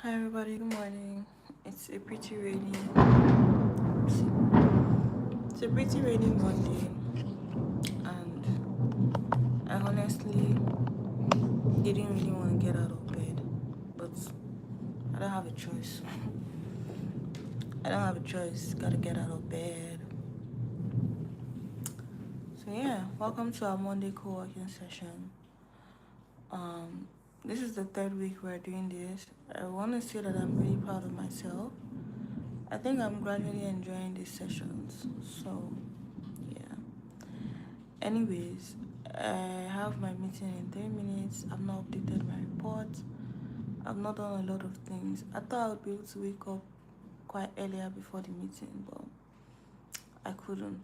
Hi everybody, good morning. It's a pretty rainy it's a pretty rainy Monday, and I honestly didn't really want to get out of bed, but I don't have a choice. I don't have a choice. Gotta get out of bed. So yeah, welcome to our Monday co-working session. Um, this is the third week we're doing this. I want to say that I'm really proud of myself. I think I'm gradually enjoying these sessions. So yeah. Anyways, I have my meeting in 3 minutes. I've not updated my report. I've not done a lot of things. I thought I would be able to wake up quite earlier before the meeting, but I couldn't.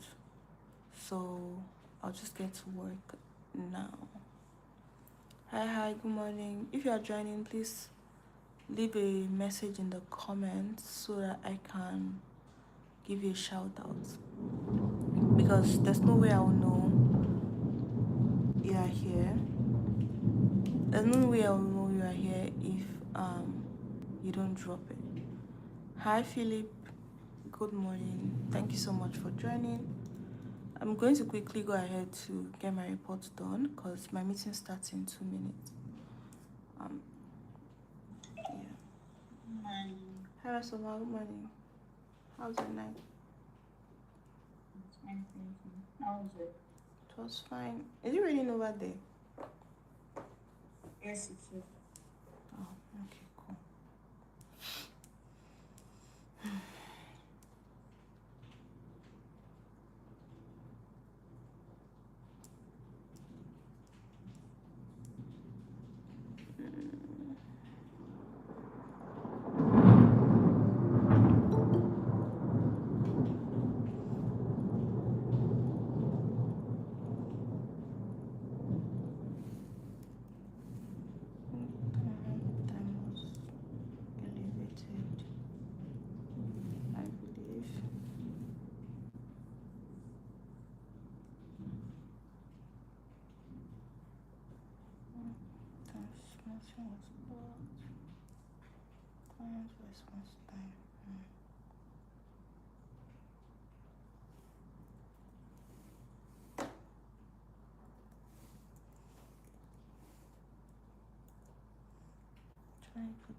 So I'll just get to work now. Hi, good morning. If you are joining, please leave a message in the comments so that I can give you a shout out. Because there's no way I will know you are here. There's no way I will know you are here if you don't drop it. Hi Philip, good morning. Thank you so much for joining. I'm going to quickly go ahead to get my report done because my meeting starts in 2 minutes. Yeah. Hi Rasoma, good morning. How's your night? It's fine, thank you. How was it? It was fine. Is it raining over there? Yes, it's good. Oh, okay, cool.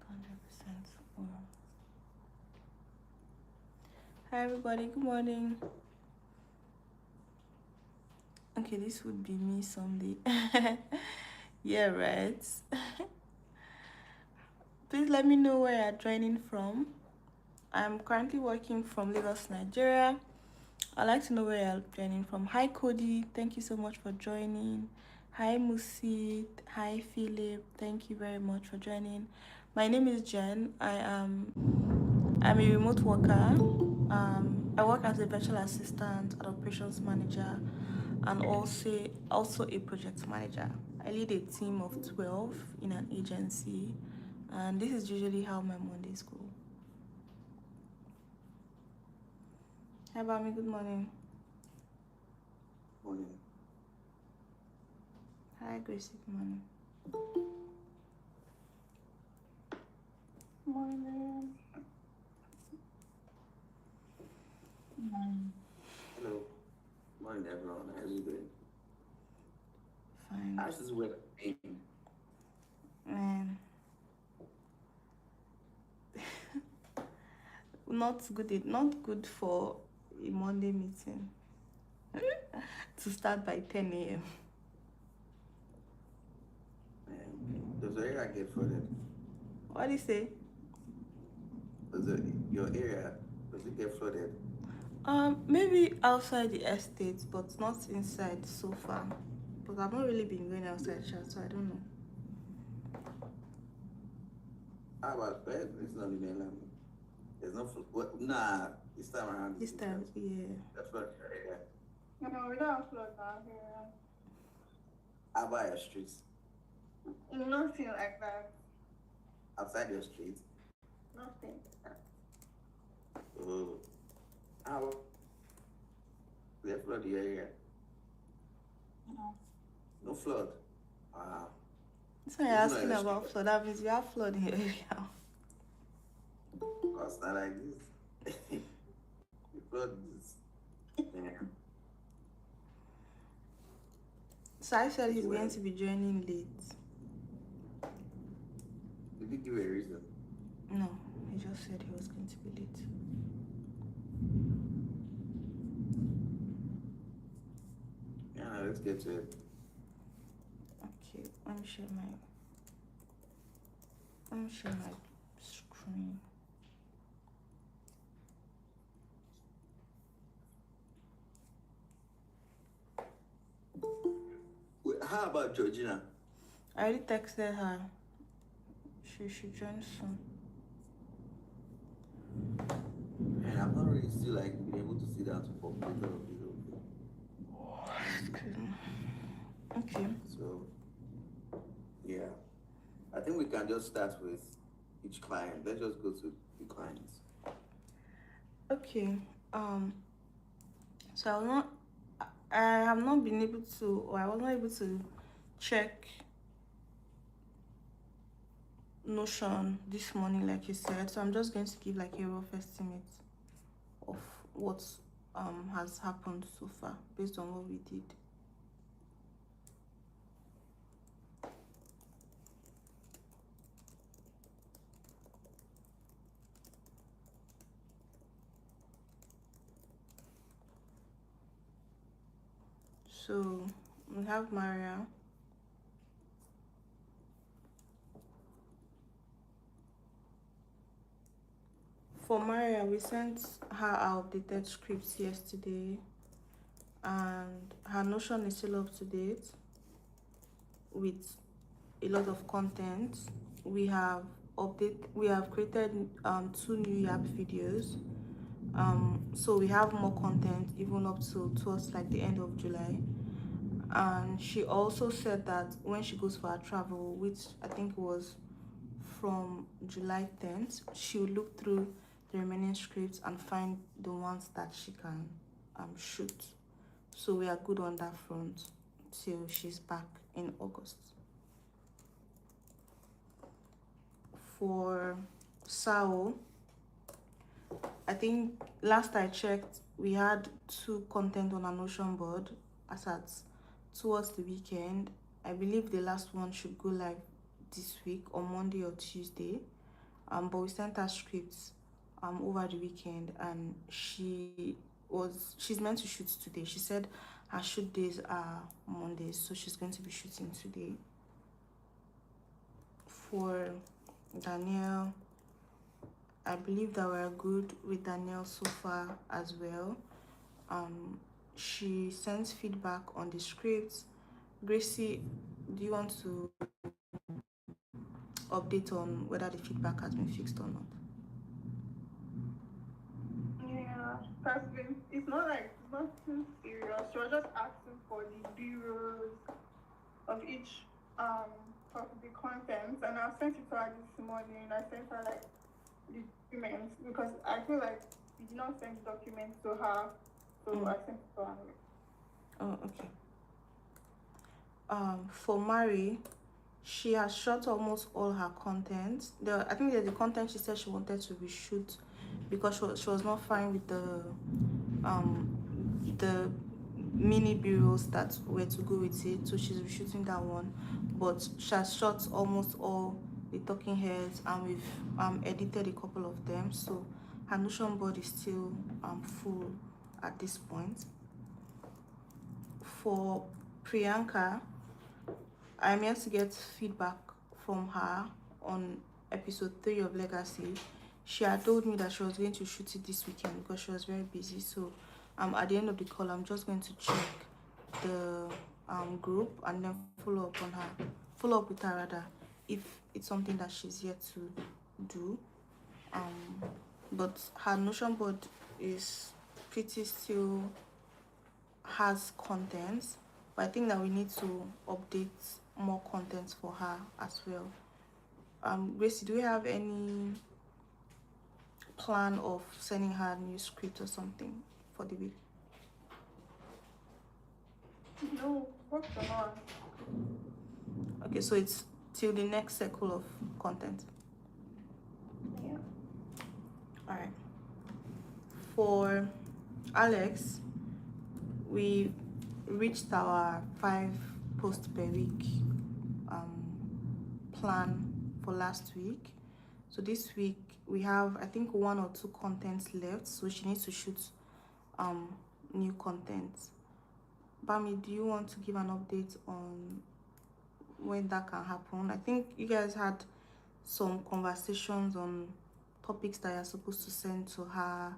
100%. Hi everybody, good morning. Okay, this would be me someday. Yeah, right. Please let me know where you're joining from. I'm currently working from Lagos, Nigeria. I'd like to know where you're joining from. Hi Cody, thank you so much for joining. Hi Musi, hi Philip, thank you very much for joining. My name is Jen. I'm a remote worker. I work as a virtual assistant, an operations manager, and also a project manager. I lead a team of 12 in an agency, and this is usually how my Mondays go. Hi Bami, good morning. Morning. Hi Gracie, good morning. Morning. Morning. Hello. Morning, everyone. How are you doing? Fine. How's this weather been? Man, not good for a Monday meeting to start by 10 a.m. Does the area get flooded? What do you say? Your area, does it get flooded? Maybe outside the estate, but not inside so far. But I've not really been going outside, so I don't know. How about that? It's not the mainland. There's no nah, this time around. This time, yeah. That's flooded area. No, we don't have flood down here. How about your streets? Nothing like that. Outside your street? Nothing. Oh. How they flood the area? No. No flood. Wow. So you're Even on asking your about street? flood. That means you have flood in your area. house not like this. Before this. Yeah. Sai said he's Well, going to be joining late. did he give a reason? No, he just said he was going to be late. Yeah, let's get to it. Okay, let me share my screen. Wait, how about Georgina? I already texted her. She should join soon. And I'm not really still like being able to sit down to populate all of these things. Okay. So yeah, I think we can just start with each client. Let's just go to the clients. Okay. So I have not been able to, or I was not able to check Notion this morning, like you said. So I'm just going to give like a rough estimate of what has happened so far based on what we did. So we have Maria. For Maria, we sent her our updated scripts yesterday, and her Notion is still up to date with a lot of content. We have created 2 new Yap videos. So we have more content even up to towards like the end of July. And she also said that when she goes for her travel, which I think was from July 10th, she will look through the remaining scripts and find the ones that she can shoot. So we are good on that front till she's back in August. For Sao, I think last I checked, we had 2 content on our Notion board as at towards the weekend. I believe the last one should go live this week on Monday or Tuesday. But we sent her scripts over the weekend, and she's meant to shoot today. She said her shoot days are Mondays, so she's going to be shooting today. For Danielle, I believe that we're good with Danielle so far as well. She sends feedback on the scripts. Gracie, do you want to update on whether the feedback has been fixed or not? Yeah, it's not like it's not too serious. She was just asking for the bureaus of each of the contents, and I sent it to her this morning. I sent her like the documents because I feel like we did not send the documents to her, so I sent it to her. Oh, okay. For Mari, she has shot almost all her content. I think there's the content she said she wanted to reshoot because she was not fine with the mini bureaus that were to go with it, so she's reshooting that one. But she has shot almost all the talking heads, and we've edited a couple of them, so her Notion board is still full at this point. For Priyanka, I'm yet to get feedback from her on episode 3 of Legacy. She had told me that she was going to shoot it this weekend because she was very busy. So at the end of the call, I'm just going to check the group and then follow up with her rather, if it's something that she's yet to do. But her Notion board is pretty still has content, but I think that we need to update more content for her as well. Gracie, do we have any plan of sending her a new script or something for the week? No, what's going on? Okay, so it's till the next cycle of content. Yeah. All right. For Alex, we reached our 5 posts per week plan for last week. So this week we have, I think, 1 or 2 contents left. So she needs to shoot new content. Bami, do you want to give an update on when that can happen? I think you guys had some conversations on topics that you're supposed to send to her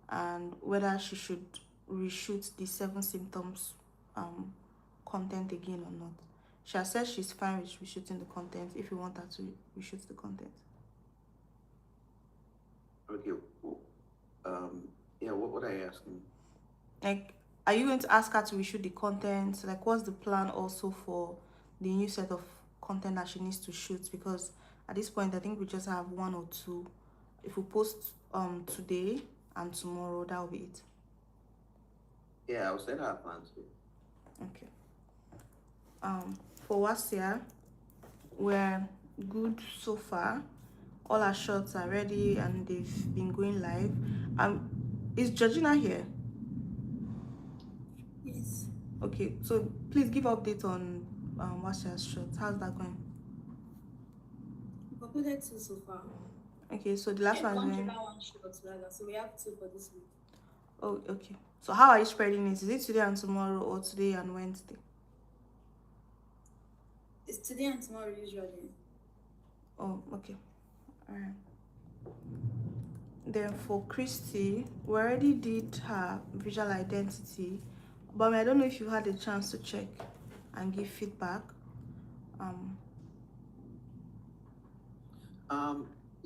and whether she should reshoot the 7 symptoms content again or not. She has said she's fine with reshooting the content if you want her to reshoot the content. Okay. Yeah, what are you asking? Like, are you going to ask her to reshoot the content? Like, what's the plan also for the new set of content that she needs to shoot? Because at this point, I think we just have 1 or 2. If we post today and tomorrow, that will be it. Yeah, I'll send her a plan too. Okay. For Wasia, we're good so far. All our shots are ready and they've been going live. Is Georgina here? Yes. Okay, so please give update on Wasia's shots. How's that going? We completed 2 so far. Okay, so the last one is one when... journal, 1 shot rather. So we have 2 for this week. Oh, okay. So how are you spreading it? Is it today and tomorrow or today and Wednesday? It's today and tomorrow usually. Oh, okay. Alright. Then for Christy, we already did her visual identity, but I don't know if you had a chance to check and give feedback.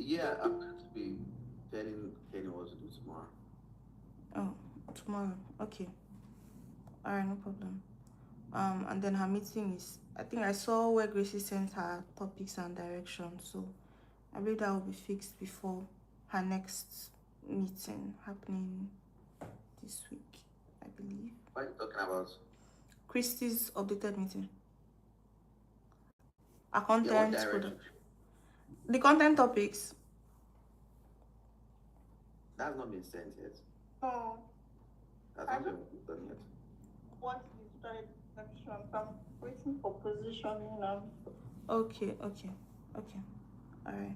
Yeah, I'm going to be telling Kenny what to do tomorrow. Oh, tomorrow. Okay. Alright, no problem. And then her meeting is, I think I saw where Gracie sent her topics and directions, so I believe that will be fixed before her next meeting happening this week, I believe. What are you talking about? Christy's updated meeting. Our content, the content topics. That's not been sent yet. Oh, That's not been done yet. what's the strategy section? I'm waiting for positioning now. Okay. Alright.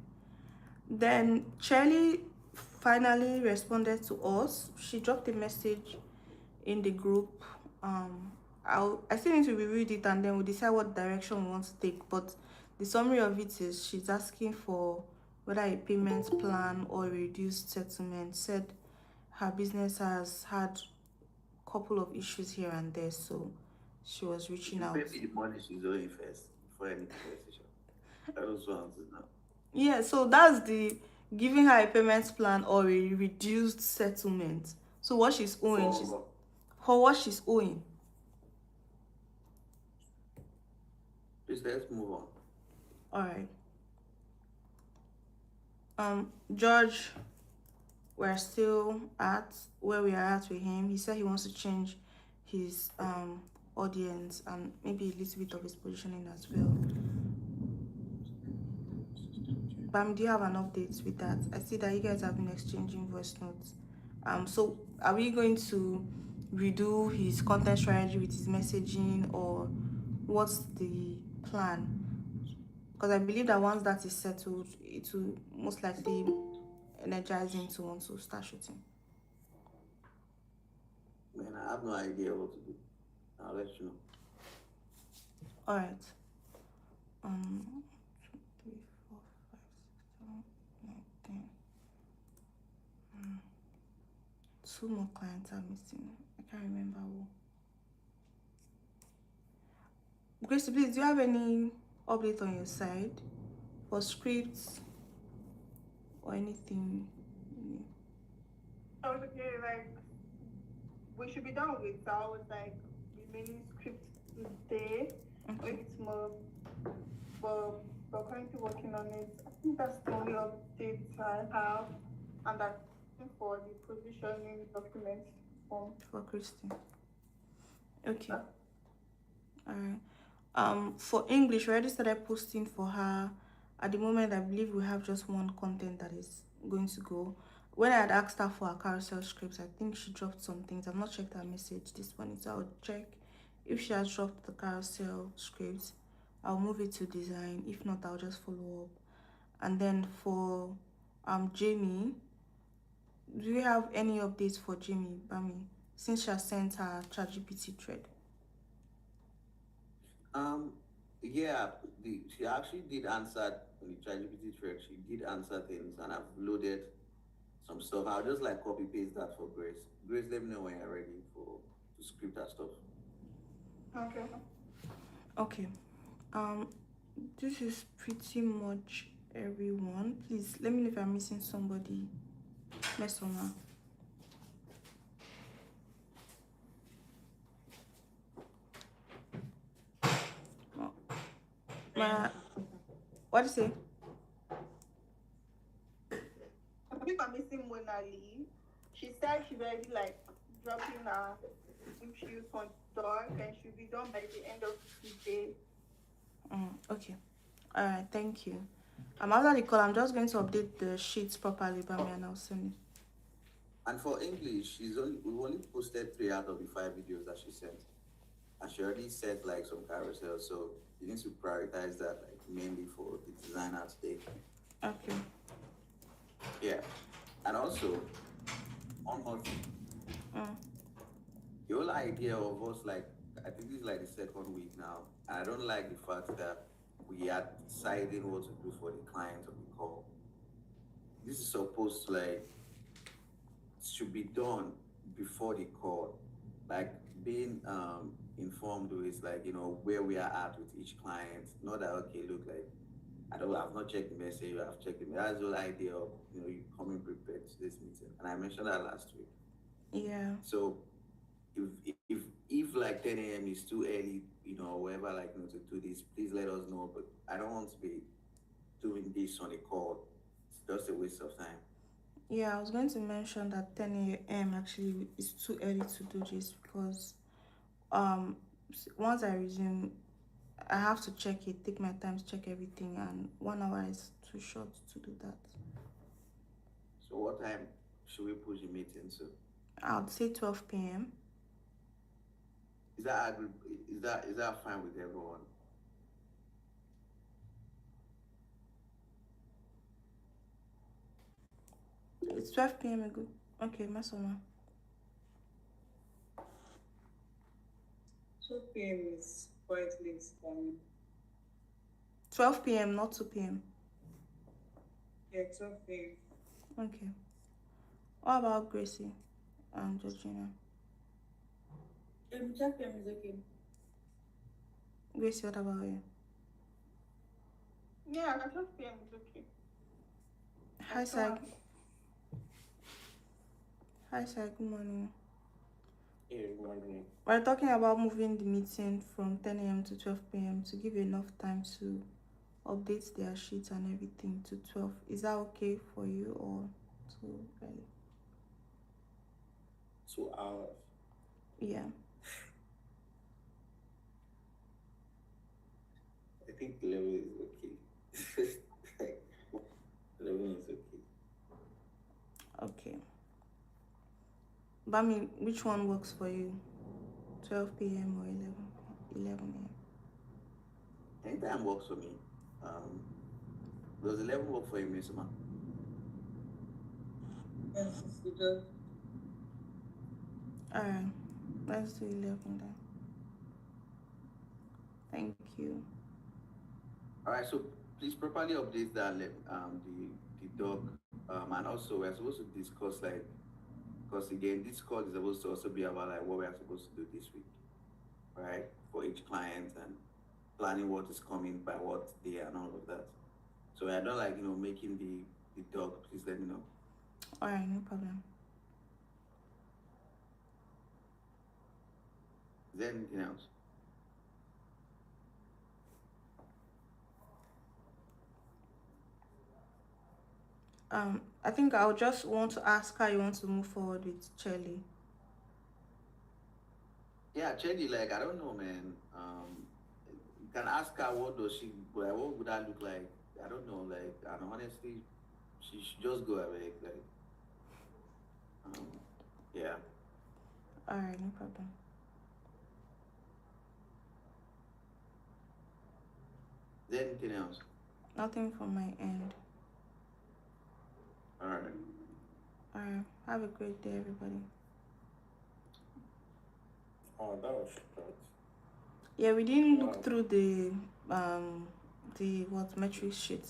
Then Charlie finally responded to us. She dropped a message in the group. I still need to reread it and then we'll decide what direction we want to take. But the summary of it is she's asking for whether a payment plan or a reduced settlement. Said her business has had a couple of issues here and there, so she was reaching out. Maybe the money she's owing first before any conversation. I don't know now. Yeah, so that's the giving her a payment plan or a reduced settlement. So what she's owing, for what she's owing. Please, let's move on. All right. George, we're still at where we are at with him. He said he wants to change his audience and maybe a little bit of his positioning as well. Bam, do you have an update with that? I see that you guys have been exchanging voice notes. So are we going to redo his content strategy with his messaging, or what's the plan? Because I believe that once that is settled, it will most likely energize him to want to start shooting. Man, I have no idea what to do. I'll let you know. All right. 2, 3, 4, 5, 6, 7, 8, 9, 10. 2 more clients are missing. I can't remember who. Gracie, please, do you have any update on your side for scripts or anything? Okay, like we should be done with our remaining script today. Okay. Maybe tomorrow, but we're currently working on it. I think that's the only update I have, and that's for the positioning document form for Christy. Okay. All right. For English, we already started posting for her. At the moment, I believe we have just 1 content that is going to go. when I had asked her for her carousel scripts, I think she dropped some things. I've not checked her message this morning, so I'll check if she has dropped the carousel scripts. I'll move it to design. If not, I'll just follow up. And then for Jamie, do you have any updates for Jamie, Bami, since she has sent her ChatGPT thread? Yeah, she actually did answer on the ChatGPT thread. She did answer things, and I've loaded some stuff. I'll just like copy paste that for Grace. Grace, let me know when you're ready for to script that stuff. Okay. Okay. This is pretty much everyone. Please let me know if I'm missing somebody. Mesona. Oh, what do you say? I think I'm missing Mona Lee. She said she's already like dropping her issues on dark and she'll be done by the end of today. Okay. Alright, thank you. After the call, I'm just going to update the sheets properly by me and I'll send it. And for English, we've only posted 3 out of the 5 videos that she sent. And she already set like some carousel, so you need to prioritize that like mainly for the designer today. Okay. Yeah. And also, one more thing. The whole idea of us like, I think this is like the second week now, and I don't like the fact that we are deciding what to do for the client on the call. This is supposed to like should be done before the call, like being informed with like where we are at with each client. Not that okay, look like I've not checked the message, I've checked the message. That's the whole idea of you coming prepared to this meeting, and I mentioned that last week. Yeah. So if like 10 a.m. is too early, whatever, like to do this, please let us know. But I don't want to be doing this on a call. It's just a waste of time. Yeah, I was going to mention that 10 a.m. actually is too early to do this because once I resume, I have to check it, take my time to check everything, and 1 hour is too short to do that. So what time should we push the meeting to? I would say 12 p.m. Is that fine with everyone? It's 12 p.m. Good. Okay, Masoma. 12 p.m. is quite late for me. 12 p.m., not 2 p.m. Yeah, 12 p.m. Okay. What about Gracie and Georgina? 12 p.m. is okay. Gracie, what about you? Yeah, 12 p.m. is okay. Hi, Sag. Hi, Sag. Good morning. Yeah, good morning. We're talking about moving the meeting from 10 a.m. to 12 p.m. to give you enough time to update their sheets and everything to 12. Is that okay for you or too early? 2 hours. Yeah. I think 11 is okay. 11 is okay. Okay. But I mean, which one works for you? 12 p.m. or 11 a.m.? Anytime works for me. Does 11 work for you, Miss Ma? Yes, it does. Alright, let's do 11 then. Thank you. Alright, so please properly update that the doc, and also we're supposed to discuss like, because again this call is supposed to also be about like what we are supposed to do this week, right? For each client and planning what is coming by what day and all of that. So I don't like making the doc. Please let me know. Alright, no problem. Is there anything else? I think I'll just want to ask how you want to move forward with Chelly. Yeah, Chelly, like I don't know, man. You can ask her what would that look like? I don't know, like, and honestly, she should just go away, like. Yeah. All right, no problem. Is there anything else? Nothing from my end. All right. All right, have a great day, everybody. Oh, that was short. Yeah, we didn't Wow. look through the what metrics sheet.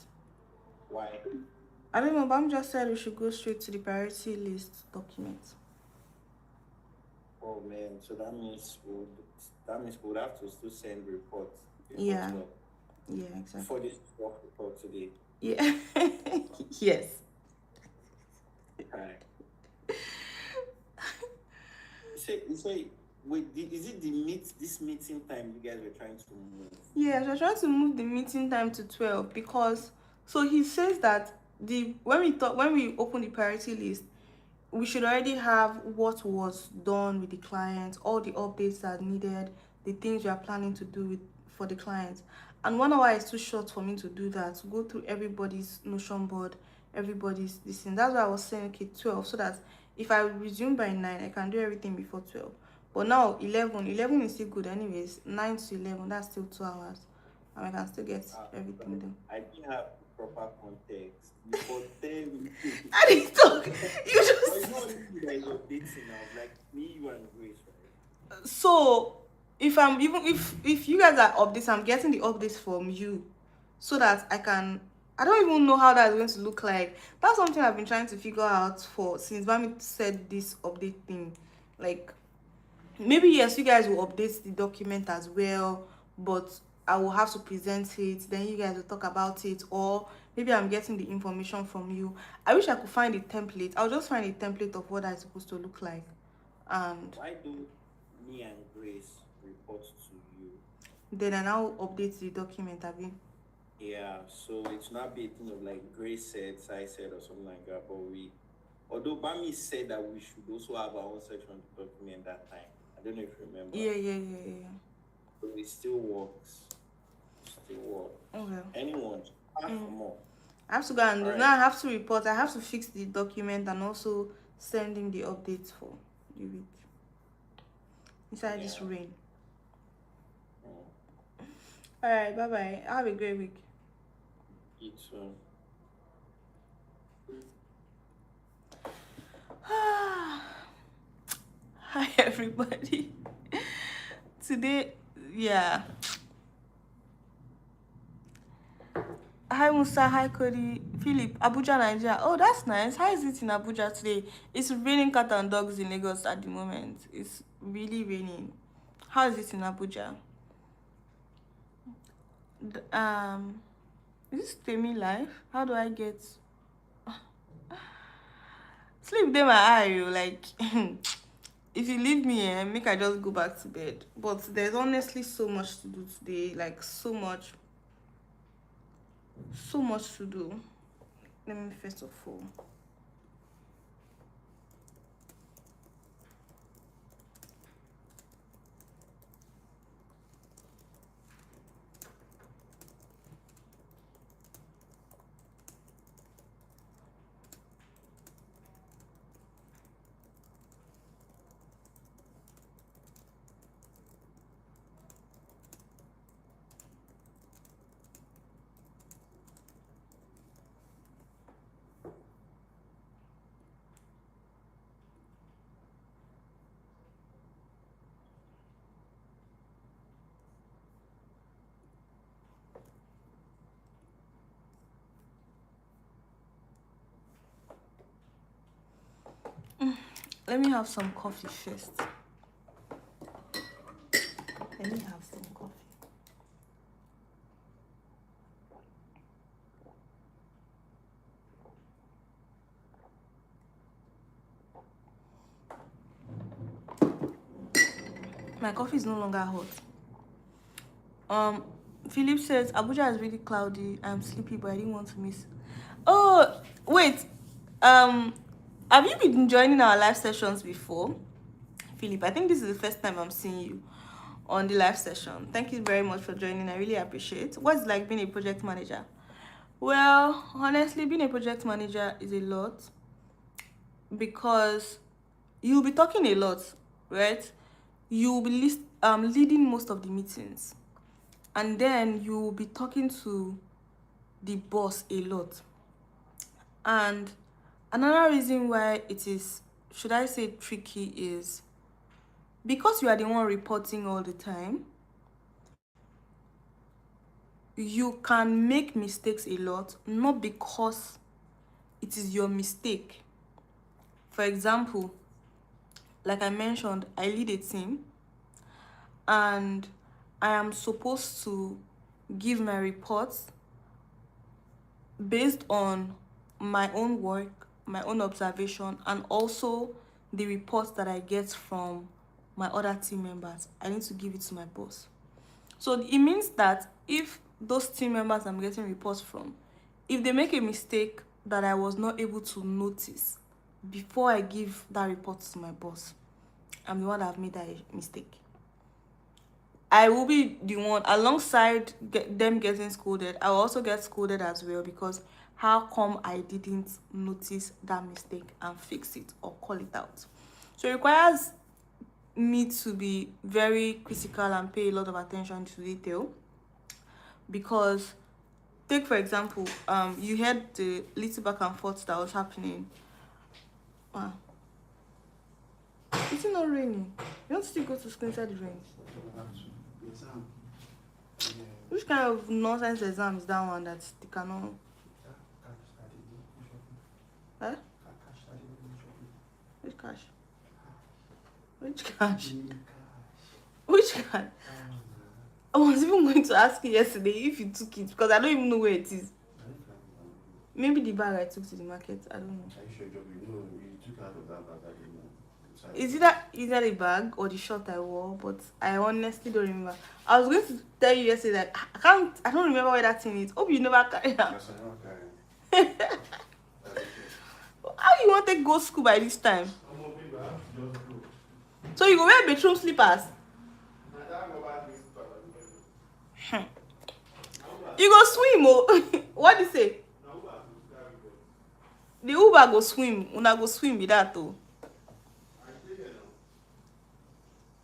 Why? I don't know, but I'm just said we should go straight to the priority list document. Oh man, so that means we would have to still send reports before Yeah. 12. Yeah, exactly. Before this work report today. Yeah. Yes. Right. You say, wait, is it this meeting time you guys were trying to move? Yes, we're trying to move the meeting time to 12 because so he says that when we open the priority list, we should already have what was done with the client, all the updates that are needed, the things we are planning to do for the clients. And 1 hour is too short for me to do that, to go through everybody's Notion board, everybody's this thing. That's why I was saying, okay, 12, so that if I resume by 9, I can do everything before 12. But now 11 is still good anyways. 9 to 11, that's still 2 hours. And I can still get everything done. I didn't have proper context. Before 10 I didn't talk. You But just you know what you guys updating now? Like me, you and Grace, right? so if I'm even if you guys are updates, I'm getting the updates from you so that I don't even know how that's going to look like. That's something I've been trying to figure out for since Bami said this update thing. Like maybe yes, you guys will update the document as well, but I will have to present it, then you guys will talk about it, or maybe I'm getting the information from you. I wish I could find a template. I'll just find a template of what that's supposed to look like. And Why do me and Grace report to you? then I now update the document, Abby. Yeah, so it's not be a thing of like Grace said, I said, or something like that. But although Bami said that we should also have our own section of the document that time. I don't know if you remember. Yeah. But it still works. Okay. Anyone, ask for more. I have to go and do Alright. now. I have to report. I have to fix the document and also send him the updates for the week. Inside this rain. All right. Bye bye. Have a great week. You too. Hi everybody. Today, yeah. Hi Musa, hi Cody, Philip, Abuja, Nigeria. Oh, that's nice. How is it in Abuja today? It's raining cat and dogs in Lagos at the moment. It's really raining. How is it in Abuja? Is this Temi live? How do I get sleep there my eye? Like if you leave me here, make I just go back to bed. But there's honestly so much to do today. Like so much to do. Let me first of all. Let me have some coffee first. Let me have some coffee. My coffee is no longer hot. Philip says Abuja is really cloudy. I'm sleepy, but I didn't want to miss. Oh, wait. Have you been joining our live sessions before? Philip, I think this is the first time I'm seeing you on the live session. Thank you very much for joining. I really appreciate it. What's it like being a project manager? Well, honestly, being a project manager is a lot because you'll be talking a lot, right? You'll be leading most of the meetings, and then you'll be talking to the boss a lot. And another reason why it is, should I say, tricky is because you are the one reporting all the time, you can make mistakes a lot, not because it is your mistake. For example, like I mentioned, I lead a team and I am supposed to give my reports based on my own work, my own observation, and also the reports that I get from my other team members. I need to give it to my boss. So it means that if those team members I'm getting reports from, if they make a mistake that I was not able to notice before I give that report to my boss, I'm the one that have made that mistake. I will be the one, alongside them getting scolded, I will also get scolded as well, because how come I didn't notice that mistake and fix it or call it out? So it requires me to be very critical and pay a lot of attention to detail. Because take for example, you heard the little back and forth that was happening. It's not raining. You don't still go to school inside the rain. Which kind of nonsense exam is that one that they cannot? Huh? Which cash? Which cash? Which cash? I was even going to ask you yesterday if you took it, because I don't even know where it is. Maybe the bag I took to the market. I don't know. You took out of that bag. Is it either the bag or the shirt I wore? But I honestly don't remember. I was going to tell you yesterday that I don't remember where that thing is. Hope you never carry it. Yes, I never carry it. How you want to go school by this time? So you go wear bedroom slippers? You go swim, oh. What do you say? The Uber go swim. Una go swim with that, oh.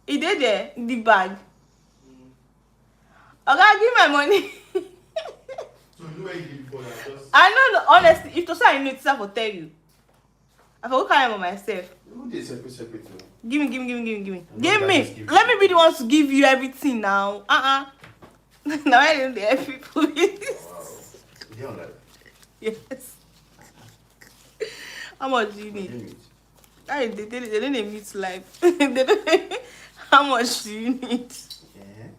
He did there, the bag. Okay, give my money. So you where you did before that? Just... I know, honestly, if to say I know it's for tell you. I forgot carry on myself. Who did separate too? Give me. Give me. Let me be the one to give you everything now. Now I don't dare people. Wow. You on that? Yes. How much do you need? They didn't mute live. How much do you need? Yeah.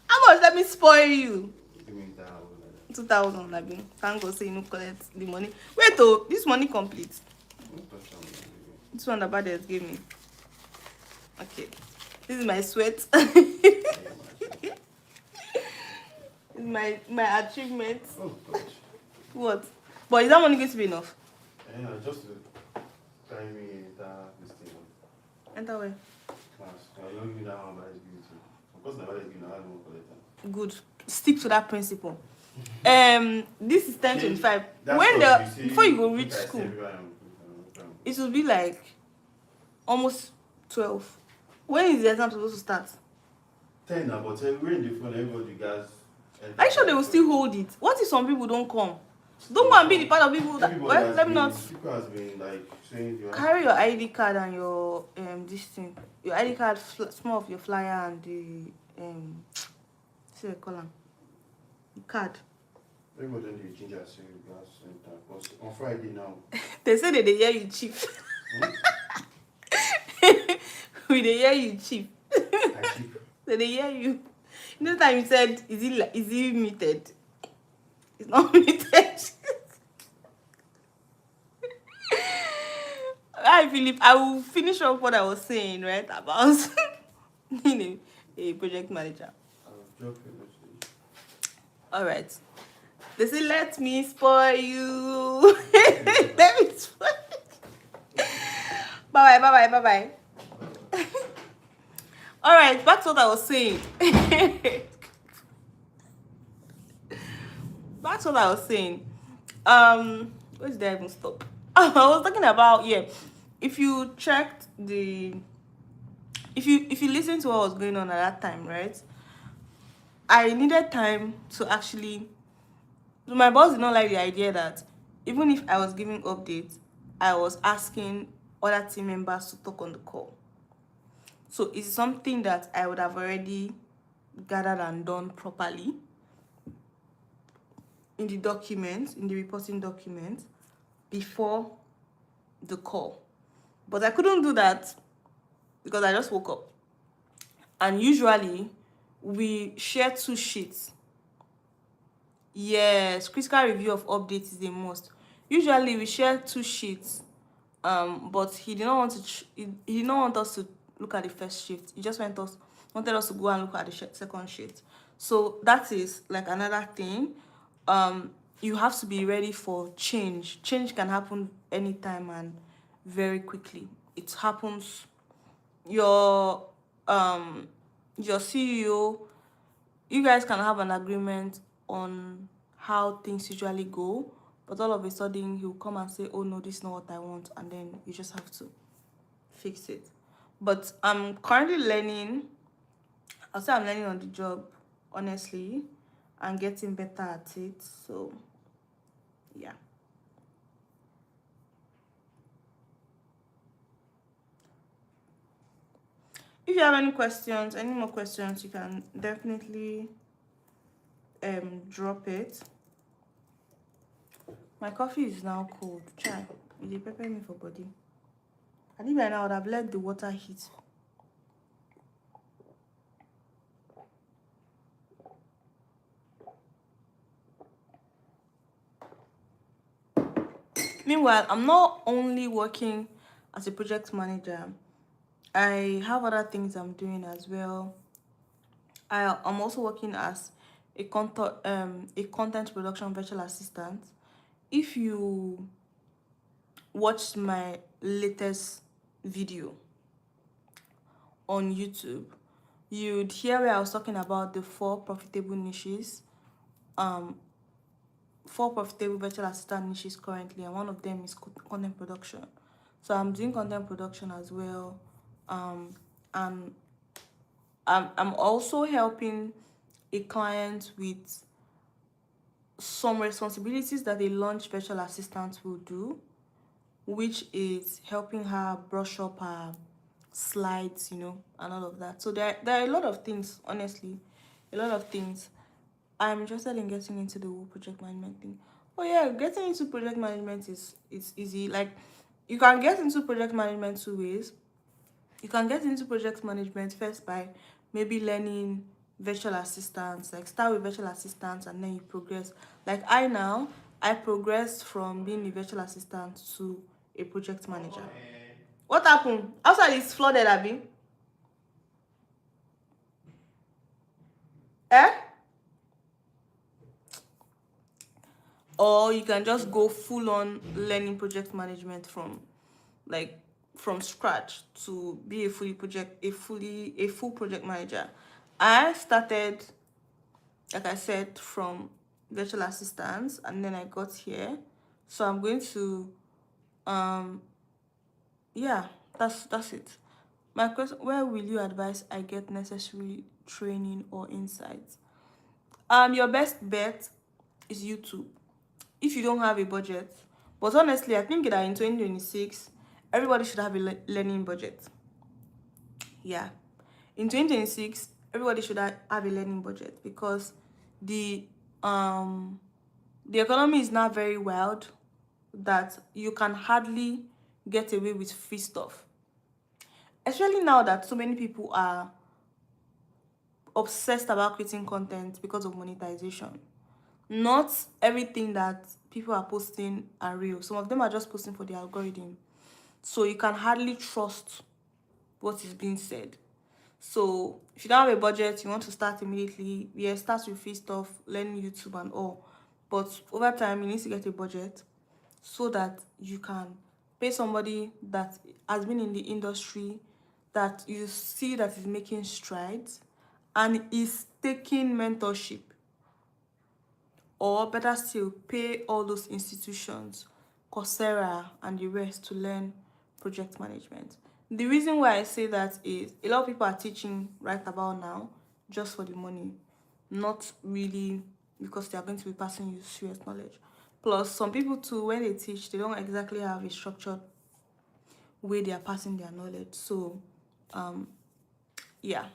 How much? Let me spoil you. Give me 2,000. I mean, thank God say you no collect the money. Wait, oh, this money complete. This one the baddest gave me. Okay, this is my sweat. This is my achievement. Oh God. What? But is that money going to be enough? Yeah, just to try me this thing. Enter where? I don't give me that one, but I just give it to you. Of course, never give me that one, collect that. Good. Stick to that principle. This is 10:25. When before you go reach school, it will be like almost 12. When is the exam supposed to start? 10 now, but we're in the phone, everybody guys. Are you sure they will still hold it? What if some people don't come? Don't go and be the part of people that, well, let me not. People has been like saying you carry your ID card and your this thing. Your ID card, small of your flyer and the say call them. The card. Everybody don't do ginger say gas center. Because on Friday now. They say that they hear you cheap. We they hear you cheap. I cheap. So they hear you. You know, time you said, is it muted? It's not muted. Hi, Philip. I will finish off what I was saying, right? About being a project manager. I'll drop your message. All right. They say, let me spoil you. Let me spoil you. Bye-bye. All right, back to what I was saying. Where did I even stop? I was talking about, if you checked the, if you listen to what was going on at that time, right? I needed time to actually. My boss did not like the idea that even if I was giving updates, I was asking other team members to talk on the call. So it's something that I would have already gathered and done properly in the document, in the reporting document, before the call. But I couldn't do that because I just woke up. And usually we share 2 sheets. Yes, critical review of updates is a must. Usually we share 2 sheets. But he did not want to he did not want us to look at the first shift. He just wanted us to go and look at the second shift. So that is like another thing. You have to be ready for change. Change can happen anytime and very quickly. It happens. Your um your CEO, you guys can have an agreement on how things usually go, but all of a sudden he'll come and say, oh no, this is not what I want, and then you just have to fix it. But I'm currently learning. I'll say I'm learning on the job, honestly, and getting better at it. So yeah. If you have any questions, any more questions, you can definitely drop it. My coffee is now cold. Chai, you prepare me for body. I think by now I would have let the water heat. Meanwhile, I'm not only working as a project manager. I have other things I'm doing as well. I'm also working as a content production virtual assistant. If you watched my latest video on YouTube, you'd hear where I was talking about the 4 profitable niches. 4 profitable virtual assistant niches currently, and one of them is content production. So I'm doing content production as well. And I'm also helping a client with some responsibilities that a launch virtual assistant will do, which is helping her brush up her slides, and all of that. So there are a lot of things, honestly, a lot of things. I'm interested in getting into the whole project management thing. Oh yeah, getting into project management is easy. Like, you can get into project management 2 ways. You can get into project management first by maybe learning virtual assistants, like start with virtual assistants and then you progress. Like I progressed from being a virtual assistant to a project manager. What happened? Outside is flooded, Abby. Eh? Or you can just go full on learning project management from scratch to be a full project manager. I started, like I said, from virtual assistants and then I got here. So I'm going to yeah, that's it. My question: where will you advise I get necessary training or insights? Your best bet is YouTube. If you don't have a budget, but honestly I think that in 2026 everybody should have a learning budget. Yeah, in 2026 everybody should have a learning budget because the economy is now very wild that you can hardly get away with free stuff, especially now that so many people are obsessed about creating content because of monetization. Not everything that people are posting are real. Some of them are just posting for the algorithm. So you can hardly trust what is being said. So if you don't have a budget, you want to start immediately, yeah, start with free stuff, learn YouTube and all. But over time, you need to get a budget so that you can pay somebody that has been in the industry, that you see that is making strides and is taking mentorship. Or better still, pay all those institutions, Coursera and the rest, to learn project management. The reason why I say that is a lot of people are teaching right about now just for the money, not really because they are going to be passing you serious knowledge. Plus, some people too, when they teach, they don't exactly have a structured way they are passing their knowledge. So, yeah.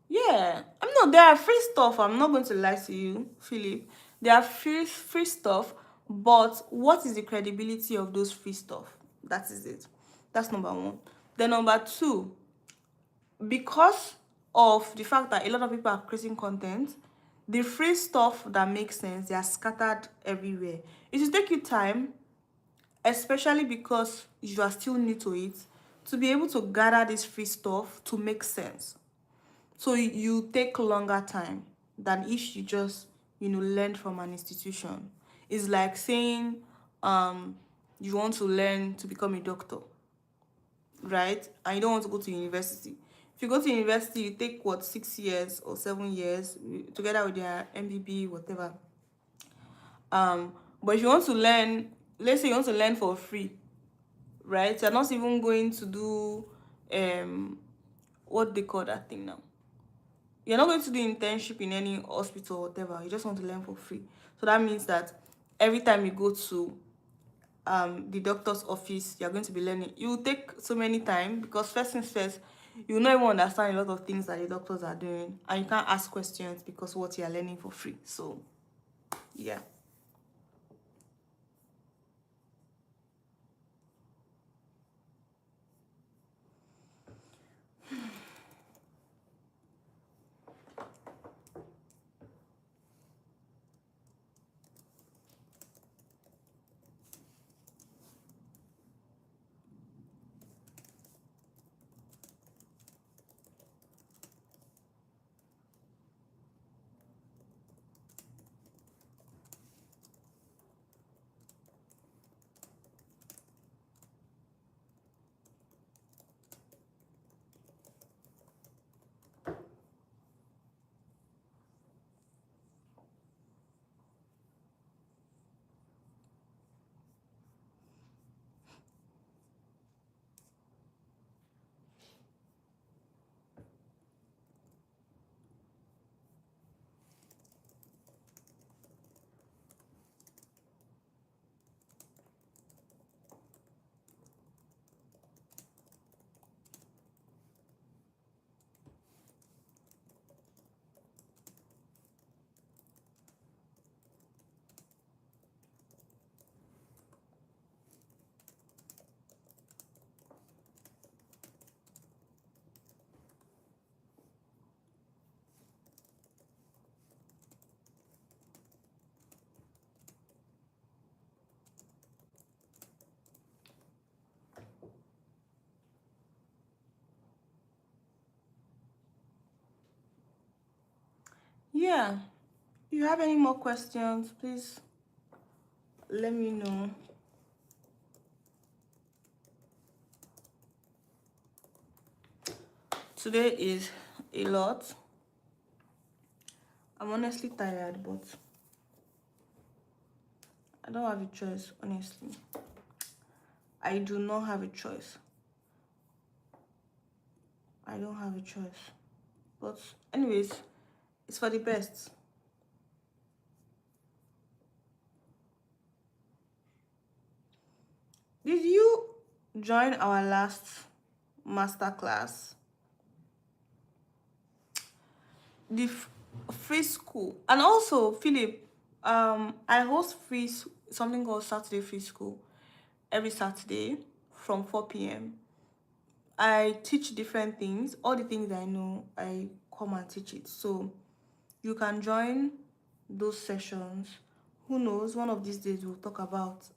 Yeah, I'm not. There are free stuff. I'm not going to lie to you, Philip. There are free stuff, but what is the credibility of those free stuff? That is it. That's number one. Then number two, because of the fact that a lot of people are creating content, the free stuff that makes sense, they are scattered everywhere. It will take you time, especially because you are still new to it, to be able to gather this free stuff to make sense. So you take longer time than if you just, learn from an institution. It's like saying you want to learn to become a doctor, right? And you don't want to go to university. If you go to university, you take 6 years or 7 years together with your MBB, whatever. But if you want to learn, let's say you want to learn for free, right? You're not even going to do what they call that thing now. You're not going to do internship in any hospital or whatever. You just want to learn for free. So that means that every time you go to the doctor's office, you're going to be learning. You will take so many time because first things first, you will not even understand a lot of things that the doctors are doing, and you can't ask questions because what you are learning for free. So, yeah. Yeah. If you have any more questions, please let me know. Today is a lot. I'm honestly tired, but I don't have a choice, honestly. I do not have a choice. I don't have a choice. But anyways, it's for the best. Did you join our last masterclass? The free school. And also, Philip, I host something called Saturday Free School every Saturday from 4 p.m. I teach different things. All the things I know, I come and teach it. So you can join those sessions. Who knows? One of these days we'll talk about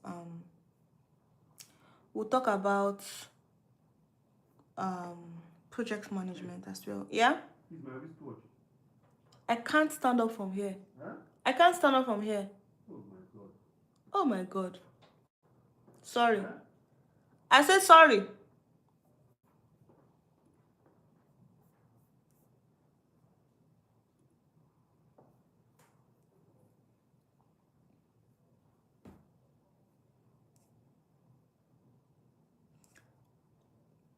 project management as well. Yeah? I can't stand up from here. Huh? I can't stand up from here. Oh my god. Oh my god. Sorry. Huh? I said sorry.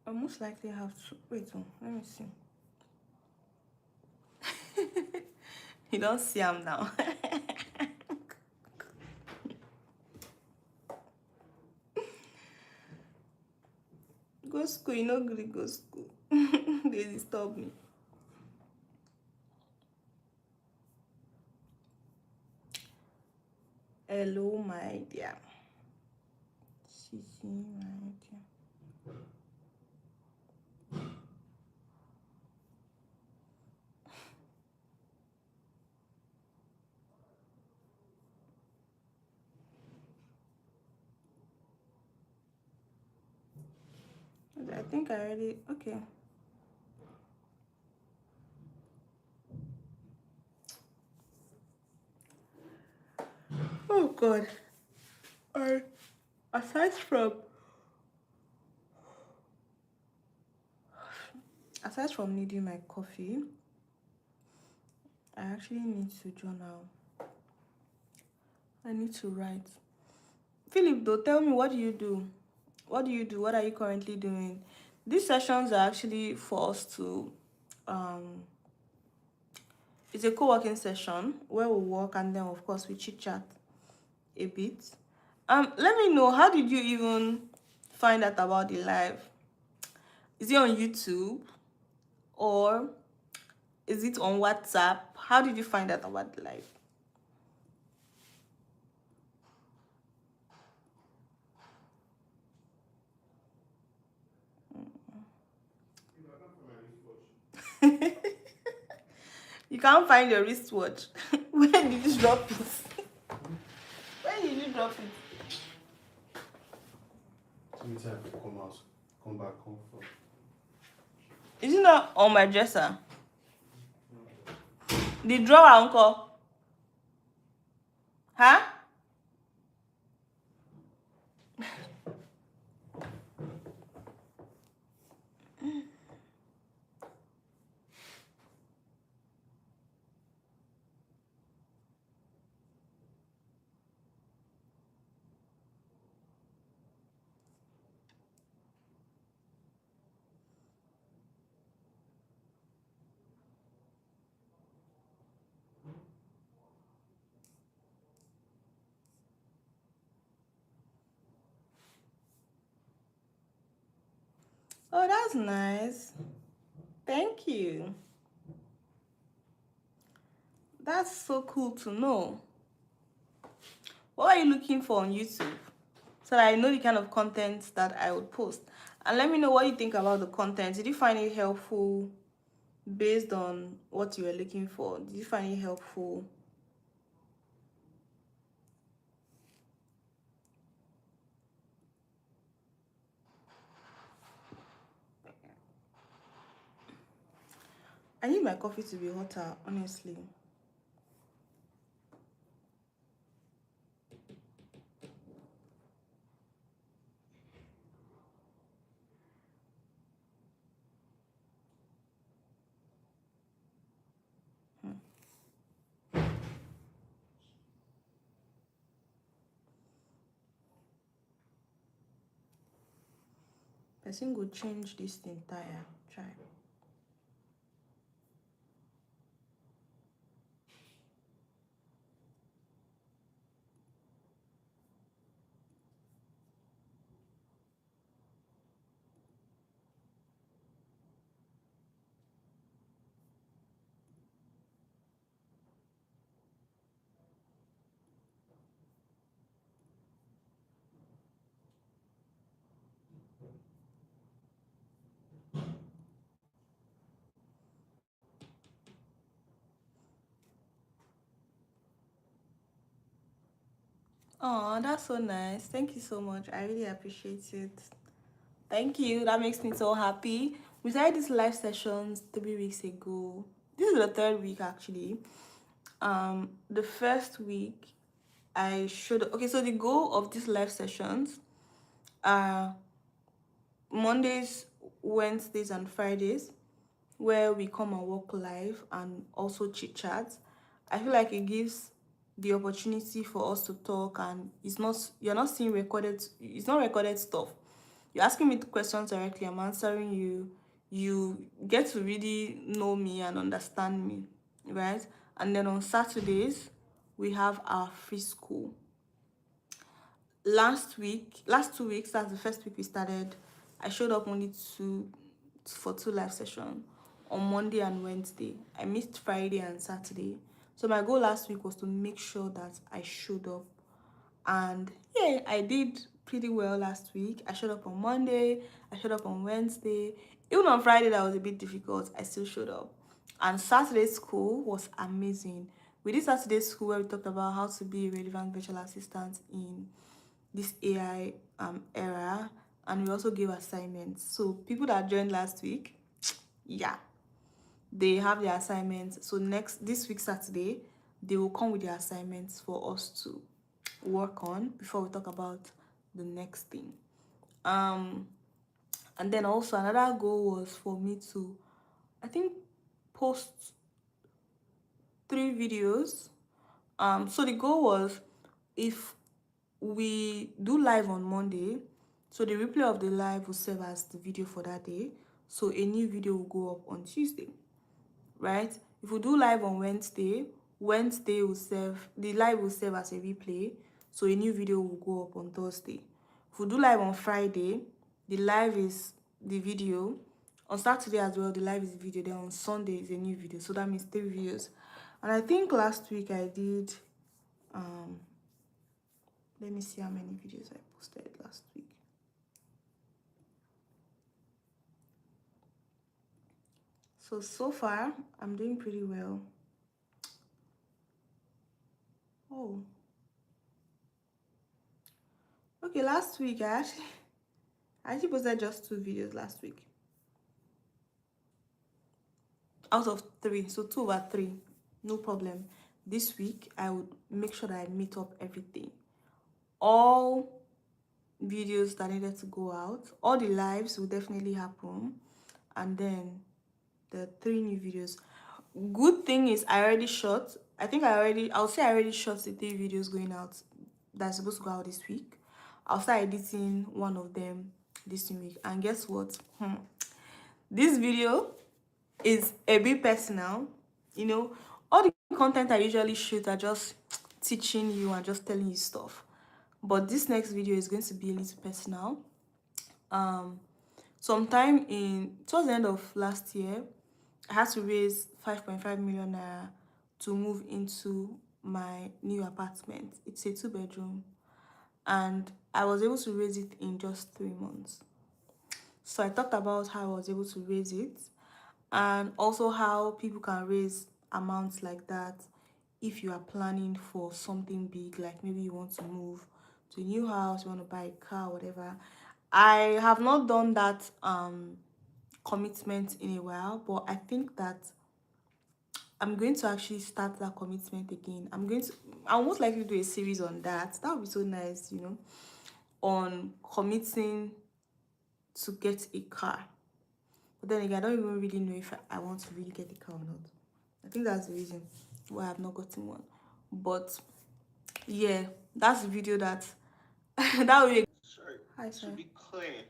I most likely have to wait. Let me see. You don't see him now. Go school, you know, gree go school. They disturb me. Hello, my dear. Sissy, my dear. I think I already okay. Oh God. I aside from needing my coffee, I actually need to journal. I need to write. Philip, though, tell me, what do you do? What do you do? What are you currently doing? These sessions are actually for us to it's a co-working session where we work and then of course we chit chat a bit. Let me know, how did you even find out about the live? Is it on YouTube or is it on WhatsApp? How did you find out about the live? You can't find your wristwatch. When did you drop it? When did you drop it? Anytime I come out, come back, come from. Is it not on my dresser? The drawer, uncle. Huh? Oh, that's nice. Thank you. That's so cool to know. What are you looking for on YouTube? So that I know the kind of content that I would post. And let me know what you think about the content. Did you find it helpful based on what you were looking for? Did you find it helpful? I need my coffee to be hotter, honestly. Person go change this entire try. Oh, that's so nice. Thank you so much. I really appreciate it. Thank you. That makes me so happy. We started these live sessions 3 weeks ago. This is the third week actually. The first week I showed okay, so the goal of these live sessions are Mondays, Wednesdays, and Fridays, where we come and work live and also chit chat. I feel like it gives the opportunity for us to talk, and you're not seeing recorded, it's not recorded stuff. you're asking me questions directly, I'm answering you. You get to really know me and understand me, right? And then on Saturdays, we have our free school. Last 2 weeks, that's the first week we started, I showed up only for two live sessions on Monday and Wednesday. I missed Friday and Saturday. So my goal last week was to make sure that I showed up. And yeah, I did pretty well last week. I showed up on Monday, I showed up on Wednesday. Even on Friday, that was a bit difficult. I still showed up. And Saturday school was amazing. We did Saturday school where we talked about how to be a relevant virtual assistant in this AI era, and we also gave assignments. So people that joined last week, yeah, they have their assignments. So this week Saturday, they will come with their assignments for us to work on before we talk about the next thing. And then also another goal was for me to, I think, post 3 videos. So the goal was, if we do live on Monday, so the replay of the live will serve as the video for that day. So a new video will go up on Tuesday, right? If we do live on Wednesday, the live will serve as a replay. So a new video will go up on Thursday. If we do live on Friday, the live is the video. On Saturday as well, the live is the video. Then on Sunday is a new video. So that means 3 videos. And I think last week I did let me see how many videos I posted last week. So far, I'm doing pretty well. Oh. Okay, last week I actually posted just 2 videos last week. Out of 3, so 2 over 3, no problem. This week, I would make sure that I meet up everything. All videos that needed to go out, all the lives will definitely happen, and then the 3 new videos. Good thing is I already shot. I'll say I already shot the 3 videos going out that's supposed to go out this week. I'll start editing one of them this week. And guess what? This video is a bit personal. You know, all the content I usually shoot are just teaching you and just telling you stuff. But this next video is going to be a little personal. Sometime towards the end of last year, I had to raise 5.5 million naira to move into my new apartment. It's a 2-bedroom, and I was able to raise it in just 3 months. So I talked about how I was able to raise it, and also how people can raise amounts like that if you are planning for something big, like maybe you want to move to a new house, you want to buy a car, whatever. I have not done that commitment in a while, but I think that I'm going to actually start that commitment again. I'll most likely do a series on that. That would be so nice, on committing to get a car. But then again, I don't even really know if I want to really get a car or not. I think that's the reason why I have not gotten one. But yeah, that's the video that that will be. Sorry. Hi, To sir. be clear,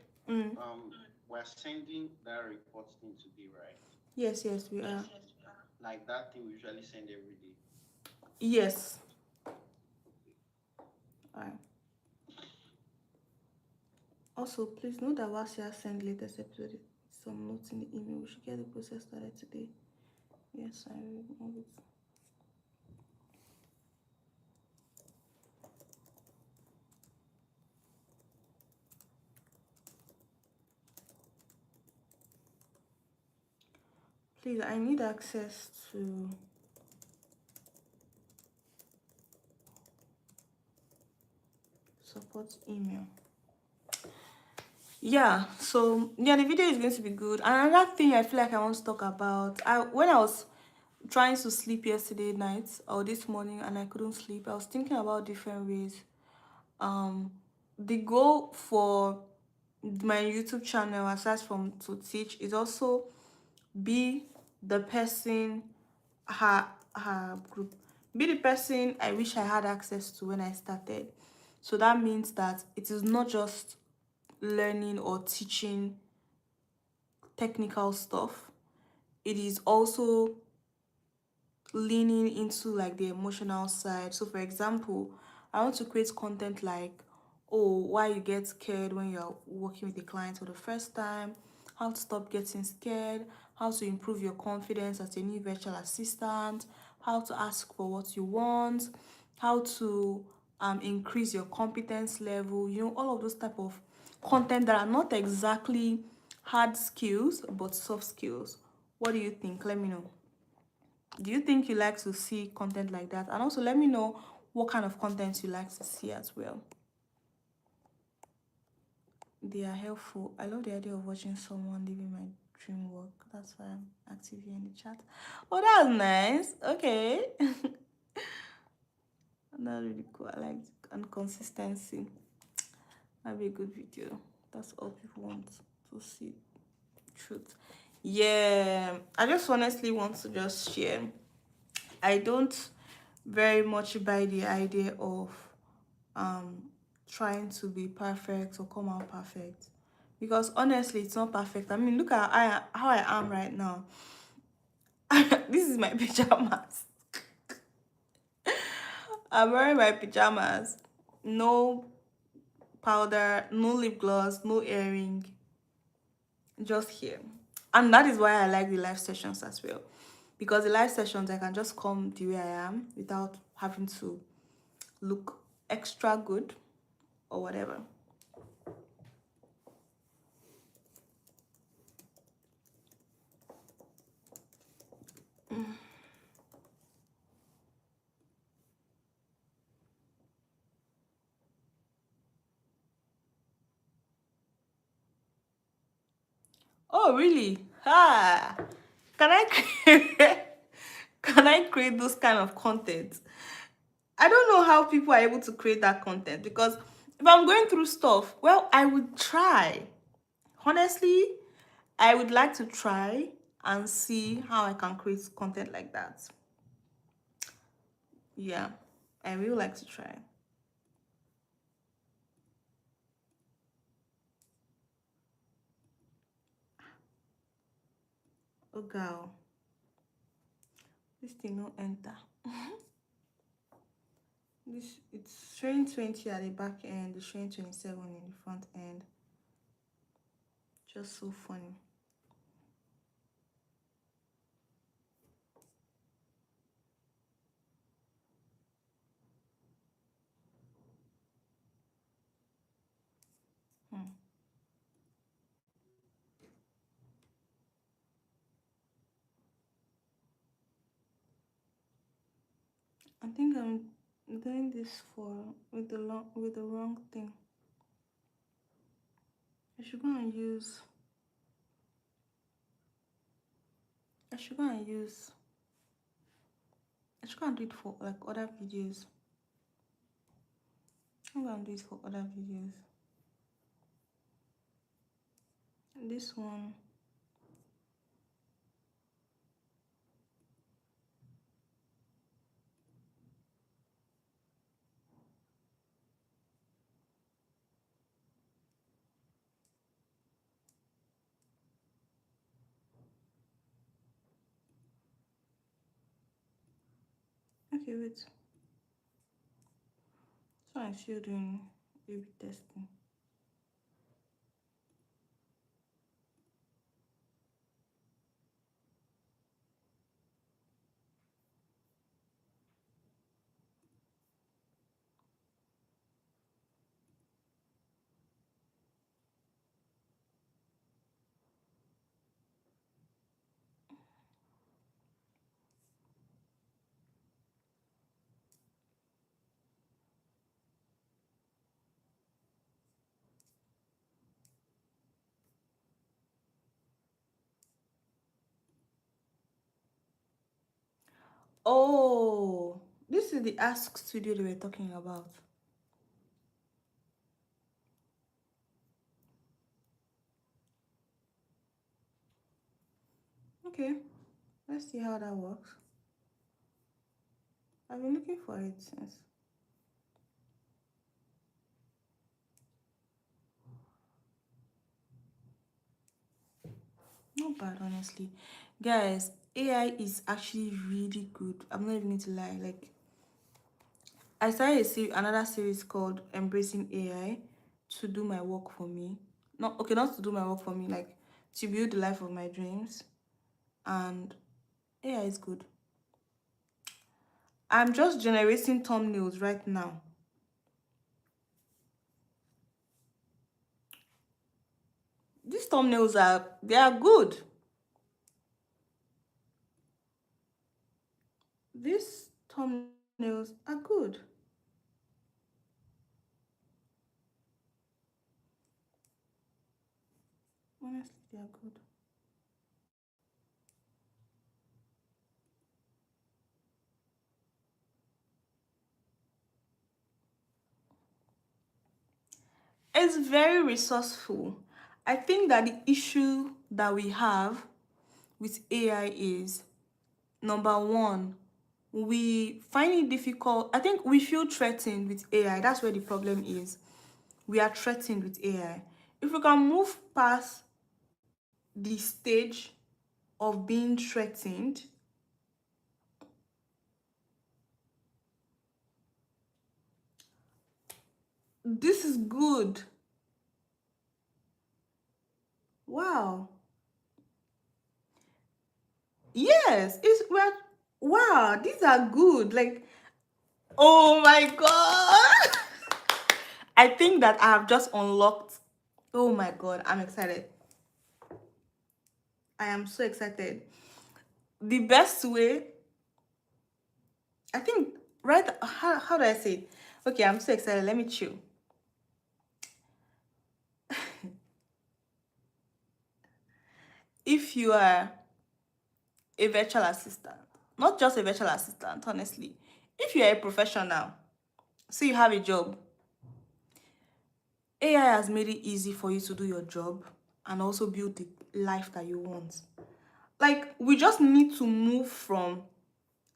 we're sending that report thing today, right? Yes, we are. Like that thing we usually send every day. Yes. Alright. Also, please note that whilst you have sent latest episode, some notes in the email, we should get the process started today. Yes, I will remove it. Please, I need access to support email. Yeah, so the video is going to be good. Another thing I feel like I want to talk about, when I was trying to sleep yesterday night or this morning and I couldn't sleep, I was thinking about different ways. The goal for my YouTube channel, aside from to teach, is also be the person her group, be the person I wish I had access to when I started. So that means that it is not just learning or teaching technical stuff. It is also leaning into like the emotional side. So for example, I want to create content like, oh, why you get scared when you're working with a client for the first time, how to stop getting scared, how to improve your confidence as a new virtual assistant, how to ask for what you want, how to increase your competence level, you know, all of those type of content that are not exactly hard skills but soft skills. What do you think? Let me know. Do you think you like to see content like that? And also let me know what kind of content you like to see as well. They are helpful. I love the idea of watching someone living my dream work. That's why I'm active here in the chat. Oh, that's nice. Okay. That's really cool. I like, and consistency. That'd be a good video. That's all people want to see. Truth. Yeah. I just honestly want to just share. I don't very much buy the idea of trying to be perfect or come out perfect, because honestly it's not perfect. I mean, look at how I am right now. This is my pajamas. I'm wearing my pajamas, no powder, no lip gloss, no earring, just here. And that is why I like the live sessions as well, because the live sessions I can just come the way I am without having to look extra good or whatever. Oh, really? Ah, can I create, can I create those kind of content? I don't know how people are able to create that content, because if I'm going through stuff, well, I would try. Honestly, I would like to try and see how I can create content like that. Yeah, I really like to try. Oh, girl, this thing no enter. This, it's showing 20 at the back end, it's showing 27 in the front end. Just so funny. I think I'm doing this for with the wrong thing. I should go and use. I should go and use. I should go and do it for like other videos. I'm gonna do it for other videos. This one. Okay, wait. So I'm still doing A/B testing. Oh, this is the Ask Studio they were talking about. Okay, let's see how that works. I've been looking for it since. Not bad, honestly. Guys, AI is actually really good. I'm not even going to lie. Like, I started another series called Embracing AI to do my work for me. Not okay, not to do my work for me, like to build the life of my dreams. And AI is good. I'm just generating thumbnails right now. These thumbnails are good. These thumbnails are good. Honestly, they are good. It's very resourceful. I think that the issue that we have with AI is number one, we find it difficult. I think we feel threatened with AI. That's where the problem is. We are threatened with AI. If we can move past the stage of being threatened, this is good. Wow. Yes, it's we're wow, these are good. Like, oh my god. I think that I have just unlocked. Oh my god, I'm excited. I am so excited. The best way, I think, right? How do I say it? Okay, I'm so excited. Let me chill. If you are a virtual assistant, not just a virtual assistant, honestly, if you are a professional, so you have a job, AI has made it easy for you to do your job and also build the life that you want. Like, we just need to move from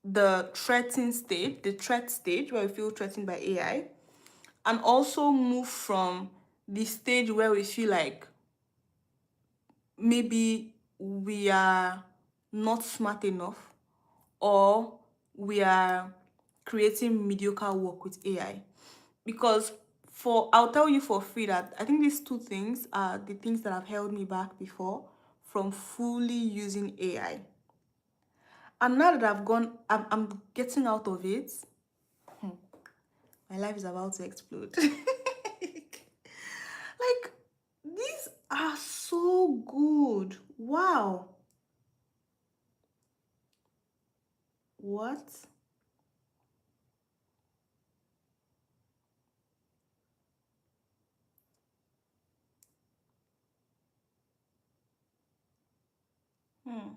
the threat stage where we feel threatened by AI, and also move from the stage where we feel like maybe we are not smart enough, or we are creating mediocre work with AI. Because I'll tell you for free that I think these two things are the things that have held me back before from fully using AI. And now that I'm getting out of it, my life is about to explode. Like, these are so good. Wow. What? Hmm.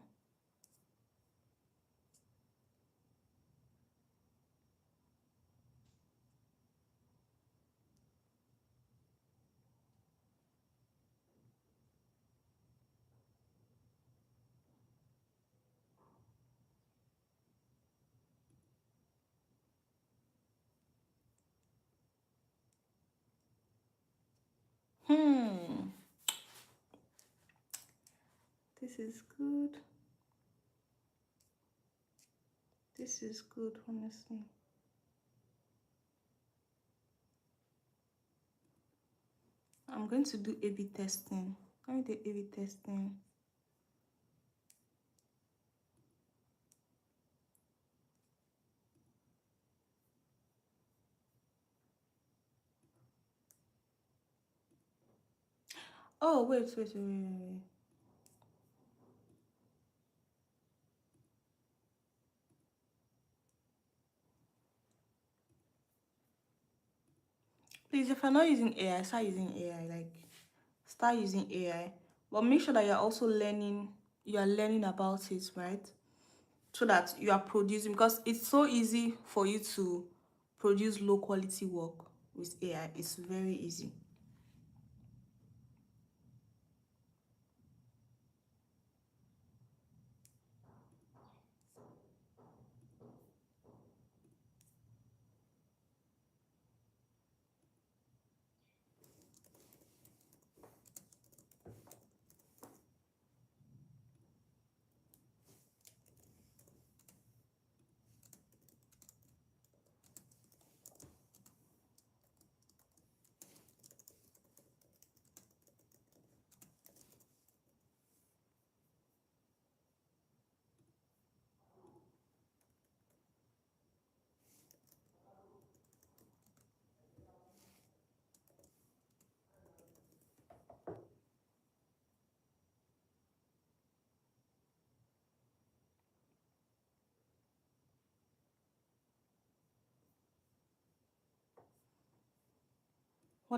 Hmm. This is good. This is good, honestly. I'm going to do A/B testing. Let me do A/B testing. Oh, wait. Please, if you're not using AI, start using AI. Like, start using AI. But make sure that you are learning about it, right? So that you are producing, because it's so easy for you to produce low quality work with AI. It's very easy.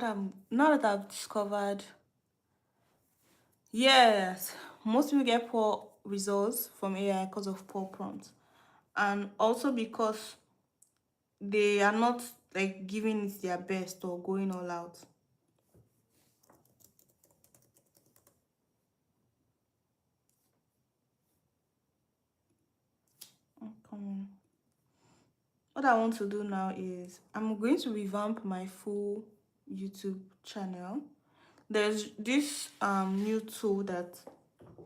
now that I've discovered, yes, most people get poor results from AI because of poor prompts, and also because they are not like giving it their best or going all out. Come on. What I want to do now is I'm going to revamp my full YouTube channel. There's this new tool that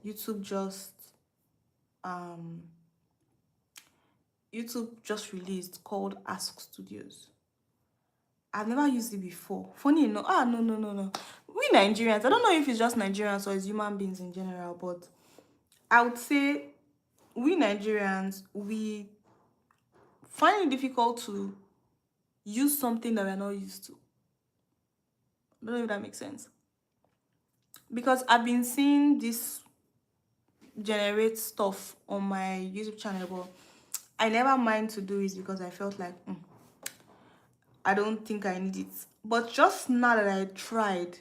YouTube just um released called Ask Studios. I've never used it before. Funny enough, no. We Nigerians, I don't know if it's just Nigerians or it's human beings in general, but I would say we Nigerians, we find it difficult to use something that we're not used to. I don't know if that makes sense. Because I've been seeing this generate stuff on my YouTube channel, but I never mind to do it because I felt like I don't think I need it. But just now that I tried,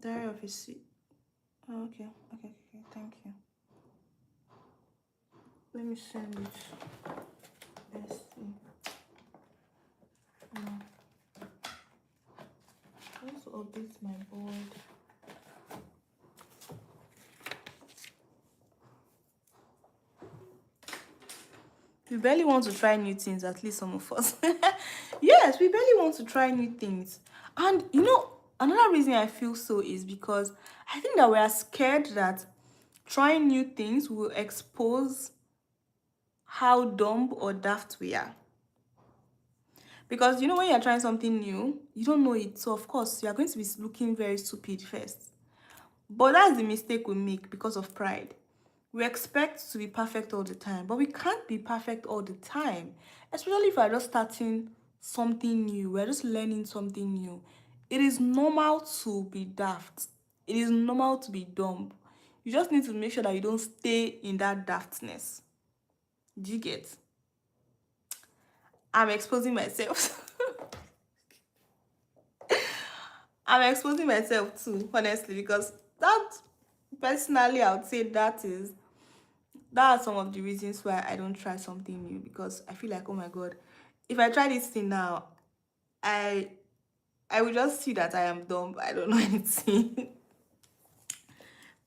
Diary of a Sea. Oh, okay, thank you. Let me send it. Let's see. Let's update my board. We barely want to try new things, at least some of us. Yes, we barely want to try new things. And you know, another reason I feel so is because I think that we are scared that trying new things will expose how dumb or daft we are. Because you know, when you're trying something new, you don't know it, so of course you're going to be looking very stupid first. But that's the mistake we make because of pride. We expect to be perfect all the time, but we can't be perfect all the time, especially if we're just starting something new, we're just learning something new. It is normal to be daft. It is normal to be dumb. You just need to make sure that you don't stay in that daftness. Do you get? I'm exposing myself. I'm exposing myself too, honestly, because that, personally, I would say that are some of the reasons why I don't try something new, because I feel like, oh my god, if I try this thing now, I will just see that I am dumb. I don't know anything.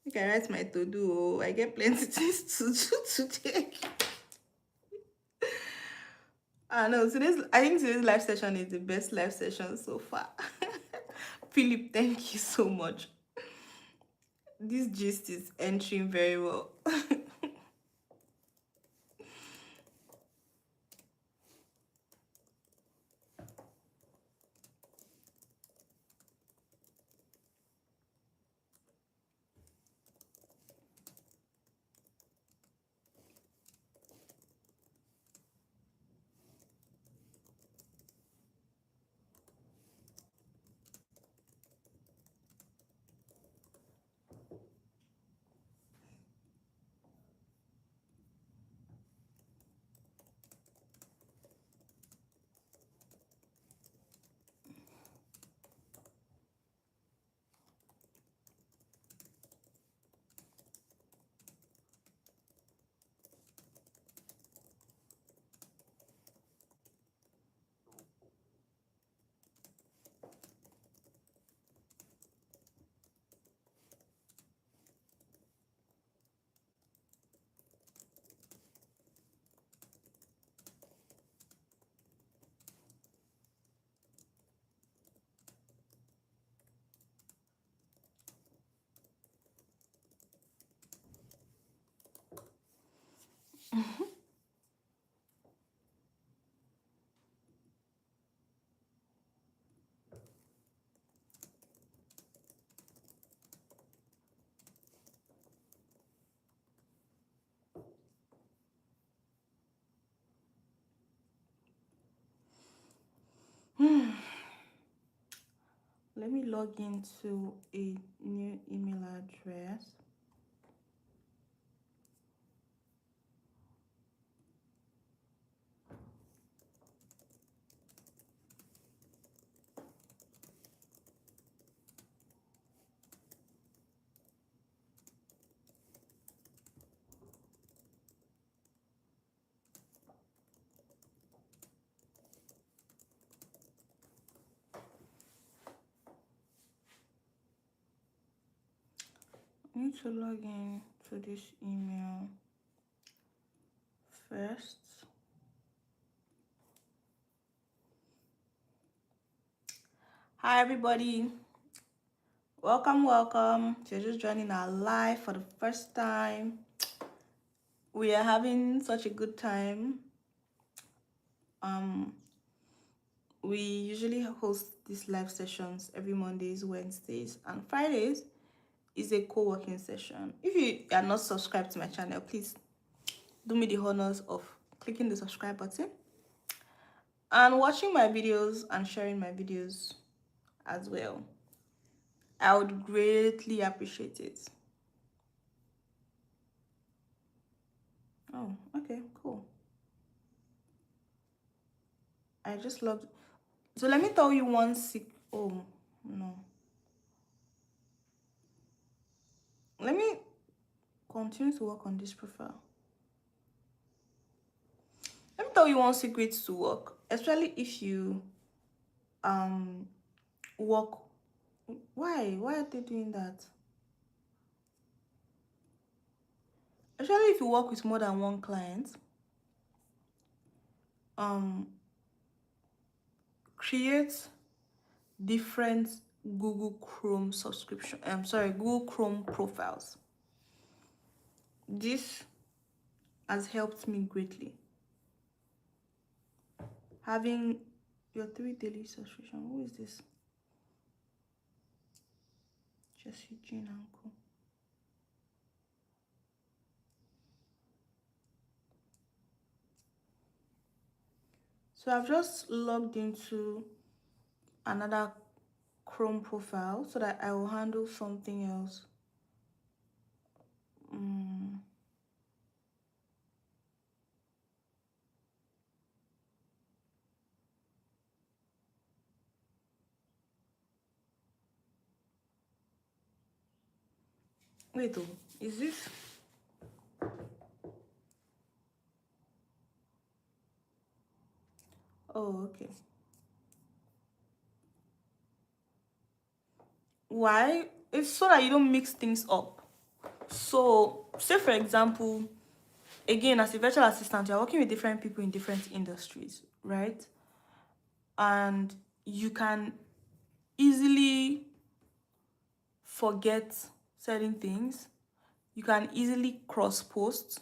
I can write my to-do. Oh, I get plenty things to do today. I know I think today's live session is the best live session so far. Philip, thank you so much. This gist is entering very well. Let me log into a new email address. need to log in to this email first. Hi everybody, welcome. If you're just joining our live for the first time, we are having such a good time. We usually host these live sessions every Mondays, Wednesdays, and Fridays is a co-working session. If you are not subscribed to my channel, please do me the honors of clicking the subscribe button and watching my videos and sharing my videos as well. I would greatly appreciate it. Oh, okay, cool. I just love. So let me tell you one oh no. Let me continue to work on this profile. Let me tell you one secret to work, especially if you work. Why are they doing that? Especially if you work with more than one client, create different Google Chrome Google Chrome profiles. This has helped me greatly. Having your 3 daily subscription. Who is this? Jesse Jean Uncle. So I've just logged into another Chrome profile so that I will handle something else. Wait, is this? Oh, okay. Why? It's so that you don't mix things up. So, say for example, again, as a virtual assistant, you're working with different people in different industries, right? And you can easily forget certain things. You can easily cross post.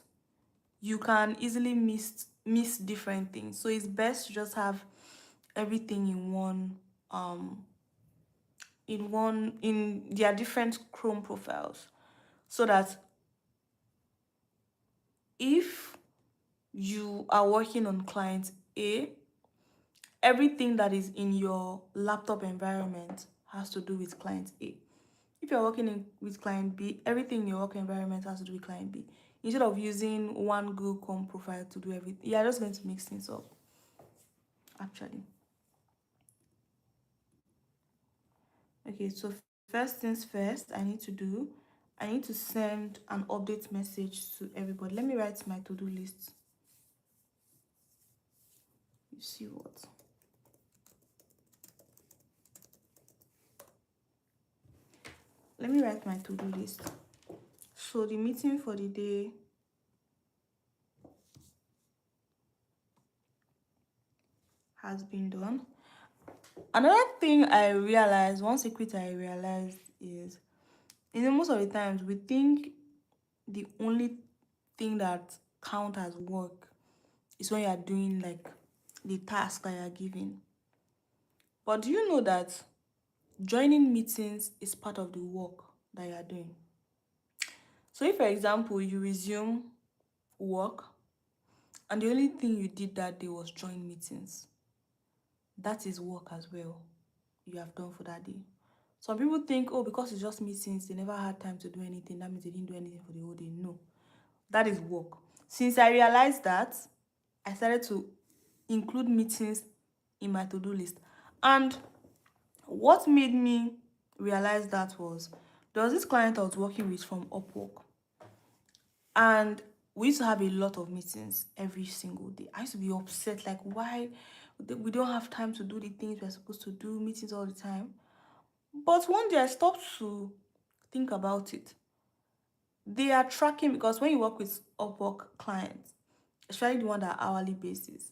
You can easily miss different things. So it's best to just have everything in their different Chrome profiles, so that if you are working on client A, everything that is in your laptop environment has to do with client A. If you're working with client B, everything in your work environment has to do with client B. Instead of using one Google Chrome profile to do everything, you're just going to mix things up, actually. Okay, so first things first, I need to send an update message to everybody. Let me write my to-do list. You see what? Let me write my to-do list. So the meeting for the day has been done. Another thing I realized, one secret I realized is, most of the times we think the only thing that counts as work is when you are doing like the task that you are given. But do you know that joining meetings is part of the work that you are doing? So if, for example, you resume work and the only thing you did that day was join meetings, that is work as well you have done for that day. Some people think, oh, because it's just meetings, they never had time to do anything, that means they didn't do anything for the whole day. No, that is work. Since I realized that, I started to include meetings in my to-do list. And what made me realize that was, there was this client I was working with from Upwork, and we used to have a lot of meetings every single day. I used to be upset, like, why we don't have time to do the things we're supposed to do, meetings all the time. But one day I stopped to think about it. they are tracking, because when you work with Upwork clients, especially the one that are hourly basis,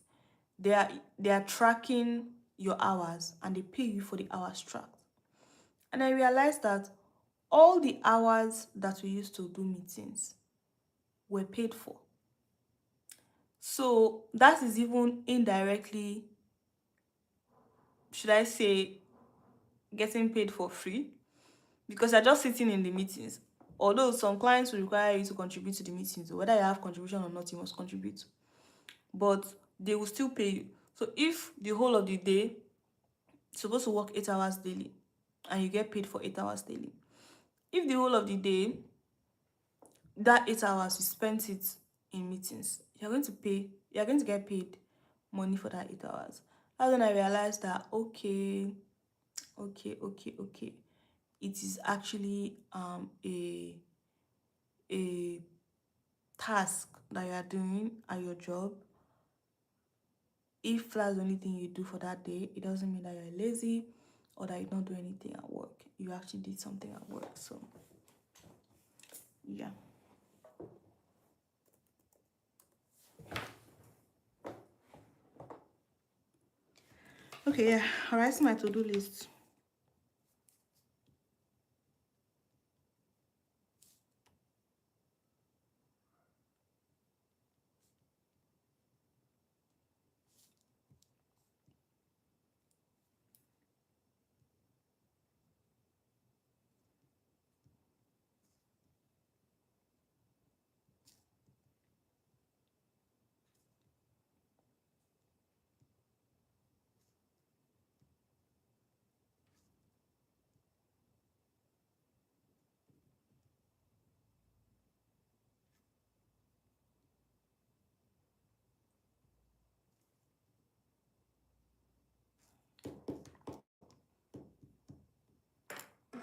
they are tracking your hours and they pay you for the hours tracked. And I realized that all the hours that we used to do meetings were paid for. So that is even indirectly, should I say, getting paid for free, because you're just sitting in the meetings. Although some clients will require you to contribute to the meetings, so whether you have contribution or not, you must contribute. But they will still pay you. So if the whole of the day you're supposed to work 8 hours daily and you get paid for 8 hours daily, if the whole of the day, that 8 hours you spent it in meetings, you're going to get paid money for that 8 hours. That's when I realized that okay, it is actually a task that you are doing at your job. If that's the only thing you do for that day, it doesn't mean that you're lazy or that you don't do anything at work. You actually did something at work. So yeah. Okay, yeah. I'll write my to-do list.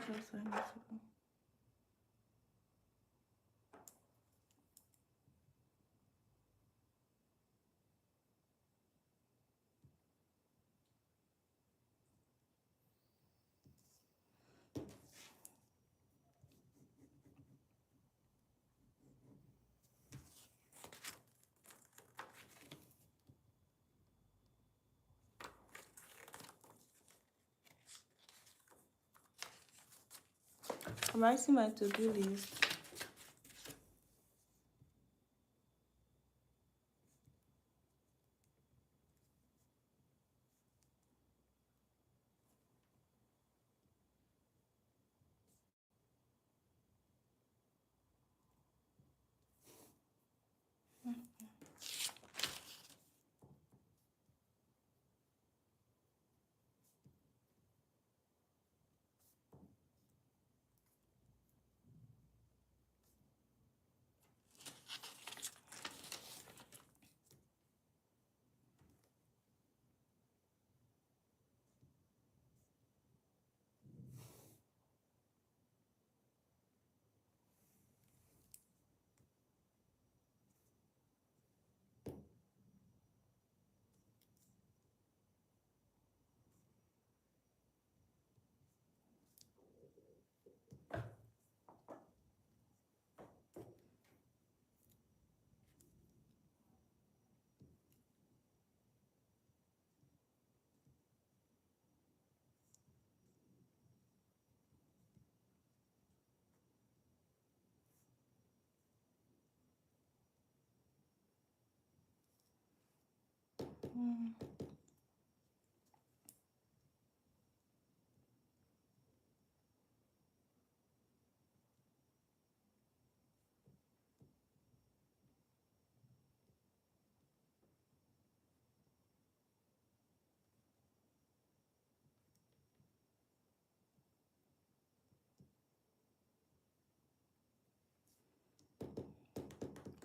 Just a minute. I'm writing my to-do list.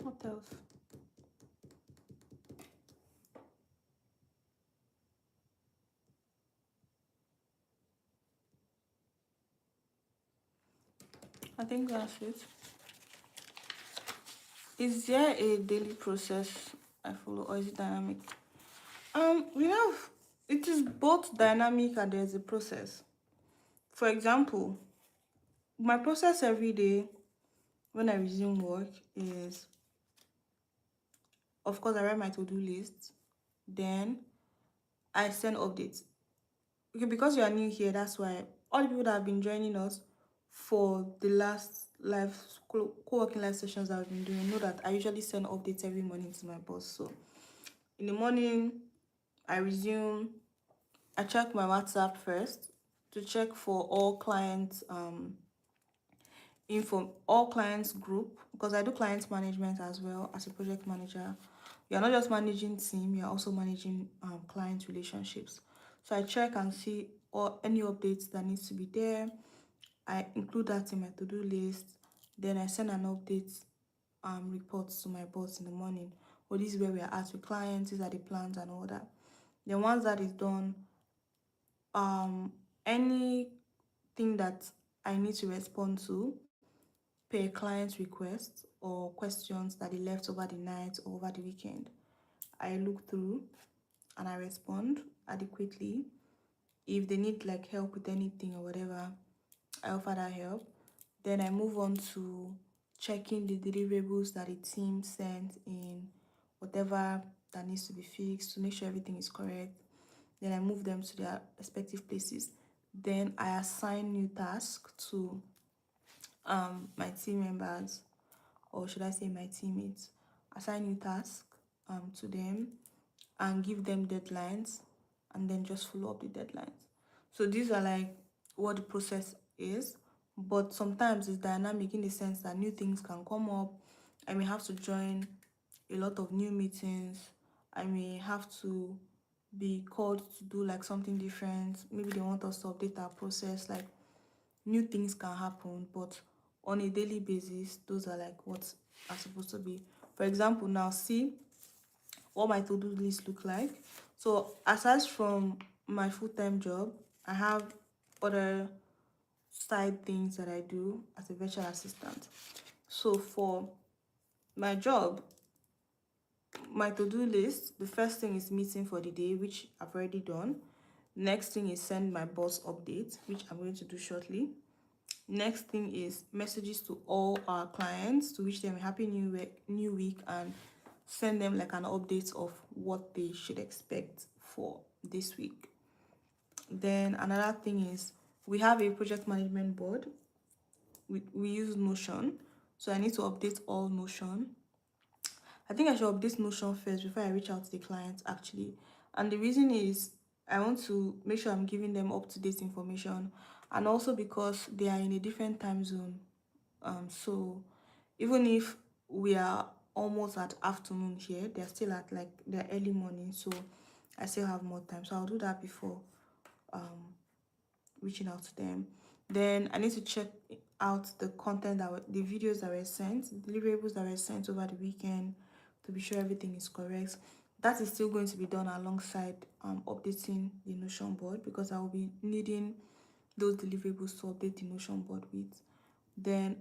What else? I think that's it. Is there a daily process I follow, or is it dynamic? We have, it is both dynamic and there's a process. For example, my process every day when I resume work is, of course, I write my to-do list. Then I send updates. Okay, because you are new here, that's why all the people that have been joining us for the last live co-working live sessions that I've been doing know that I usually send updates every morning to my boss. So in the morning, I resume. I check my WhatsApp first to check for all clients info, all clients group, because I do client management as well as a project manager. You're not just managing team, you're also managing client relationships. So I check and see or any updates that needs to be there. I include that in my to-do list. Then I send an update report to my boss in the morning. Well, this is where we are at with clients, these are the plans and all that. Then once that is done, anything that I need to respond to per client request or questions that they left over the night or over the weekend, I look through and I respond adequately. If they need like help with anything or whatever, I offer that help. Then I move on to checking the deliverables that the team sent in, whatever that needs to be fixed to make sure everything is correct. Then I move them to their respective places. Then I assign new tasks to my team members, or should I say my teammates. Assign new tasks to them and give them deadlines, and then just follow up the deadlines. So these are like what the process is, but sometimes it's dynamic in the sense that new things can come up. I may have to join a lot of new meetings. I may have to be called to do like something different. Maybe they want us to update our process. Like new things can happen, but on a daily basis, those are like what are supposed to be. For example, now see what my to-do list look like. So aside from my full-time job, I have other side things that I do as a virtual assistant. So for my job, my to-do list, the first thing is meeting for the day, which I've already done. Next thing is send my boss update, which I'm going to do shortly. Next thing is messages to all our clients to wish them a happy new week and send them like an update of what they should expect for this week. Then another thing is we have a project management board. We use Notion, so I need to update all Notion. I think I should update Notion first before I reach out to the clients actually. And the reason is I want to make sure I'm giving them up-to-date information, and also because they are in a different time zone. So even if we are almost at afternoon here, they're still at like their early morning, so I still have more time. So I'll do that before reaching out to them. Then I need to check out the content the videos that were sent, the deliverables that were sent over the weekend to be sure everything is correct. That is still going to be done alongside updating the Notion board, because I will be needing those deliverables to update the Notion board with. Then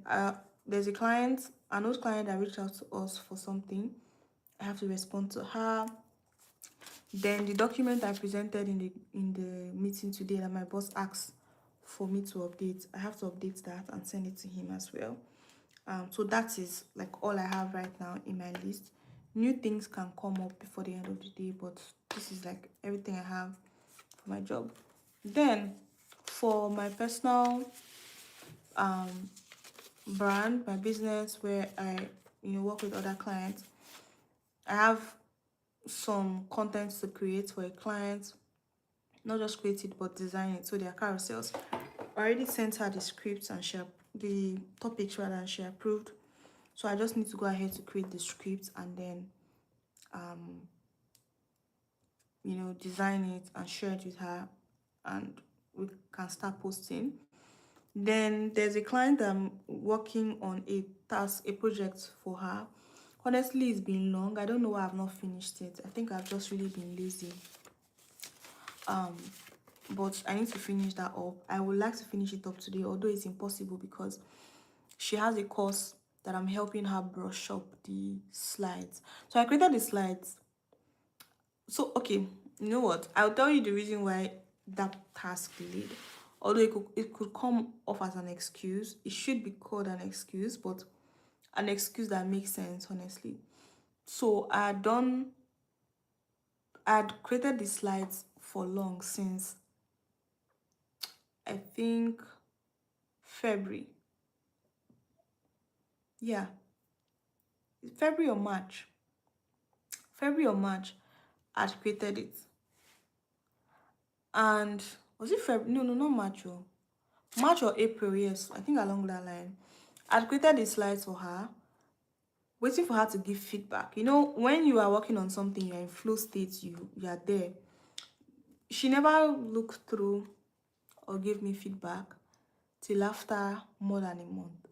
there's an old client that reached out to us for something. I have to respond to her. Then the document I presented in the meeting today that my boss asked for me to update, I have to update that and send it to him as well. So that is like all I have right now in my list. New things can come up before the end of the day, but this is like everything I have for my job. Then for my personal brand, my business, where I work with other clients, I have some content to create for a client. Not just create it but design it, so their carousels. I already sent her the scripts and the topics rather, and she approved. So I just need to go ahead to create the script and then design it and share it with her, and we can start posting. Then there's a client I'm working on a project for her. Honestly, it's been long. I don't know why I've not finished it. I think I've just really been lazy. But I need to finish that up. I would like to finish it up today, although it's impossible because she has a course that I'm helping her brush up the slides. So I created the slides. So, okay, you know what? I'll tell you the reason why that task delayed. Although it could come off as an excuse. It should be called an excuse, but an excuse that makes sense, honestly. So I had created the slides for long, since I think February. Yeah, February or March. February or March, I'd created it. And was it February? No, no, not March. Oh. March or April, yes. I think along that line. I'd created the slides for her, waiting for her to give feedback. You know, when you are working on something, you're in flow state, you are there. She never looked through or gave me feedback till after more than a month.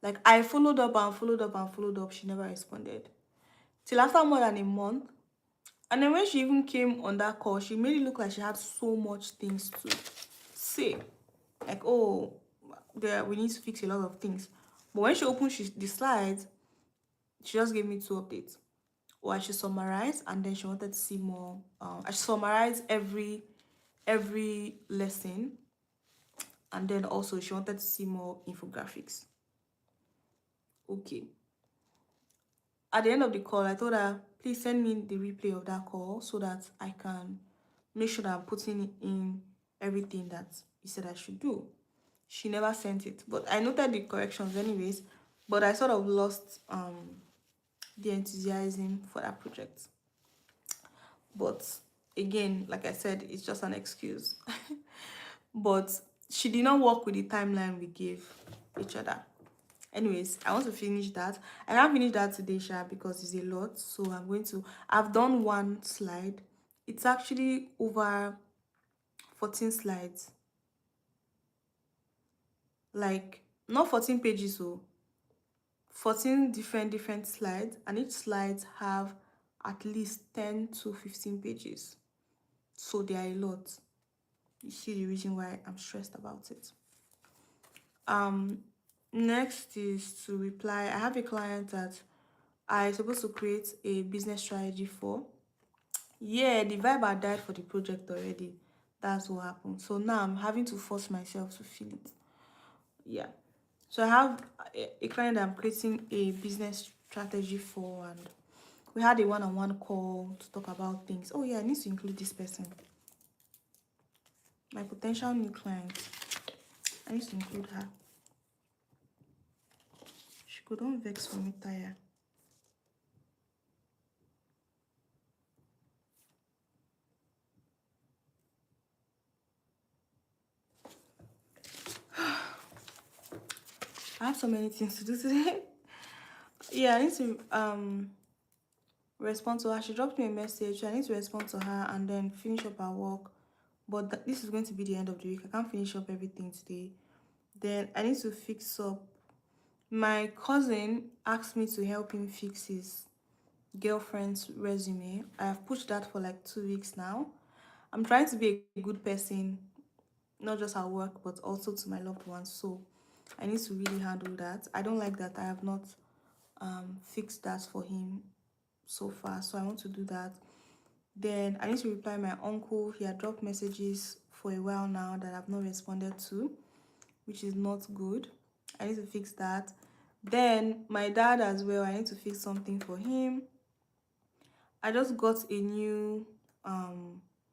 Like, I followed up and followed up and followed up. She never responded. Till after more than a month. And then when she even came on that call, she made it look like she had so much things to say. Like, oh, we need to fix a lot of things. But when she opened the slides, she just gave me 2 updates. Or I should summarize, and then she wanted to see more. I should summarize every lesson, and then also she wanted to see more infographics. Okay. At the end of the call, I told her, please send me the replay of that call so that I can make sure that I'm putting in everything that you said I should do. She never sent it, but I noted the corrections anyways. But I sort of lost the enthusiasm for that project. But again, like I said, it's just an excuse. But she did not work with the timeline we gave each other. Anyways, I want to finish that. I can't finish that today, Sha, because it's a lot. So I've done one slide. It's actually over 14 slides. Like, not 14 pages, so 14 different slides, and each slide have at least 10 to 15 pages. So they are a lot. You see the reason why I'm stressed about it. Next is to reply. I have a client that I supposed to create a business strategy for. Yeah, the vibe had died for the project already. That's what happened. So now I'm having to force myself to fill it. Yeah. So I have a client that I'm creating a business strategy for, and we had a one-on-one call to talk about things. Oh yeah, I need to include this person. My potential new client. I need to include her. She couldn't vex for me tire. I have so many things to do today. Yeah, I need to respond to her. She dropped me a message. I need to respond to her and then finish up her work. But this is going to be the end of the week. I can't finish up everything today. Then I need to fix up. My cousin asked me to help him fix his girlfriend's resume. I have pushed that for like 2 weeks now. I'm trying to be a good person, not just at work, but also to my loved ones. So I need to really handle that. I don't like that I have not fixed that for him so far. So I want to do that. Then I need to reply my uncle. He had dropped messages for a while now that I've not responded to, which is not good. I need to fix that. Then my dad as well, I need to fix something for him. I just got a new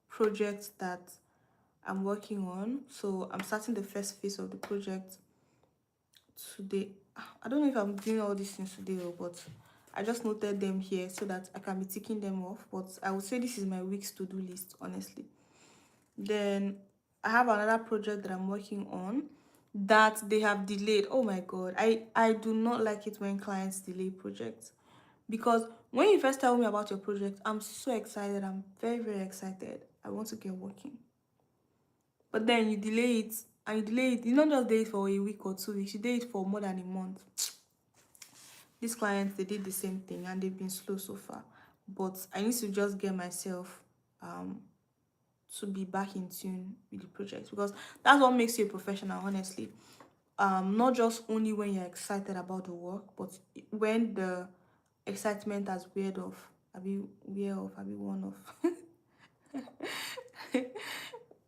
project that I'm working on. So I'm starting the first phase of the project today. I don't know if I'm doing all these things today, but I just noted them here so that I can be ticking them off. But I would say this is my week's to-do list, honestly. Then I have another project that I'm working on that they have delayed. Oh my god, I do not like it when clients delay projects, because when you first tell me about your project, I'm so excited. I'm very excited. I want to get working. But then you delay it, and you delay it. You don't just delay it for a week or 2 weeks. You delay it for more than a month. These clients, they did the same thing, and they've been slow so far. But I need to just get myself to be back in tune with the project, because that's what makes you a professional, honestly. Not just only when you're excited about the work, but when the excitement has weared off. Worn off.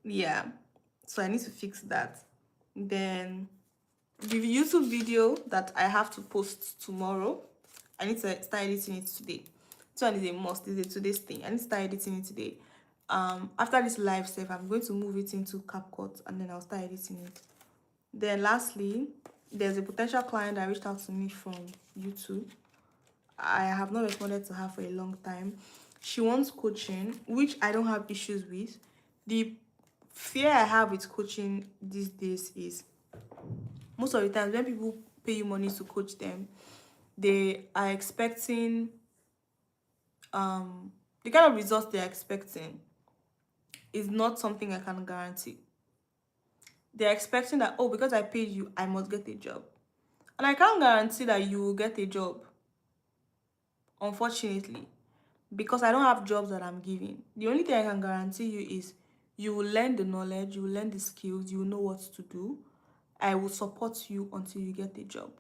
Yeah. So I need to fix that. Then the YouTube video that I have to post tomorrow, I need to start editing it today. So it's a must. It's a today's thing. I need to start editing it today. After this live stuff, I'm going to move it into CapCut and then I'll start editing it. Then lastly, there's a potential client that reached out to me from YouTube. I have not responded to her for a long time. She wants coaching, which I don't have issues with. The fear I have with coaching these days is most of the times when people pay you money to coach them, they are expecting the kind of results they're expecting is not something I can guarantee. They're expecting that, oh, because I paid you, I must get a job. And I can't guarantee that you will get a job, unfortunately, because I don't have jobs that I'm giving. The only thing I can guarantee you is you will learn the knowledge, you will learn the skills, you will know what to do. I will support you until you get a job.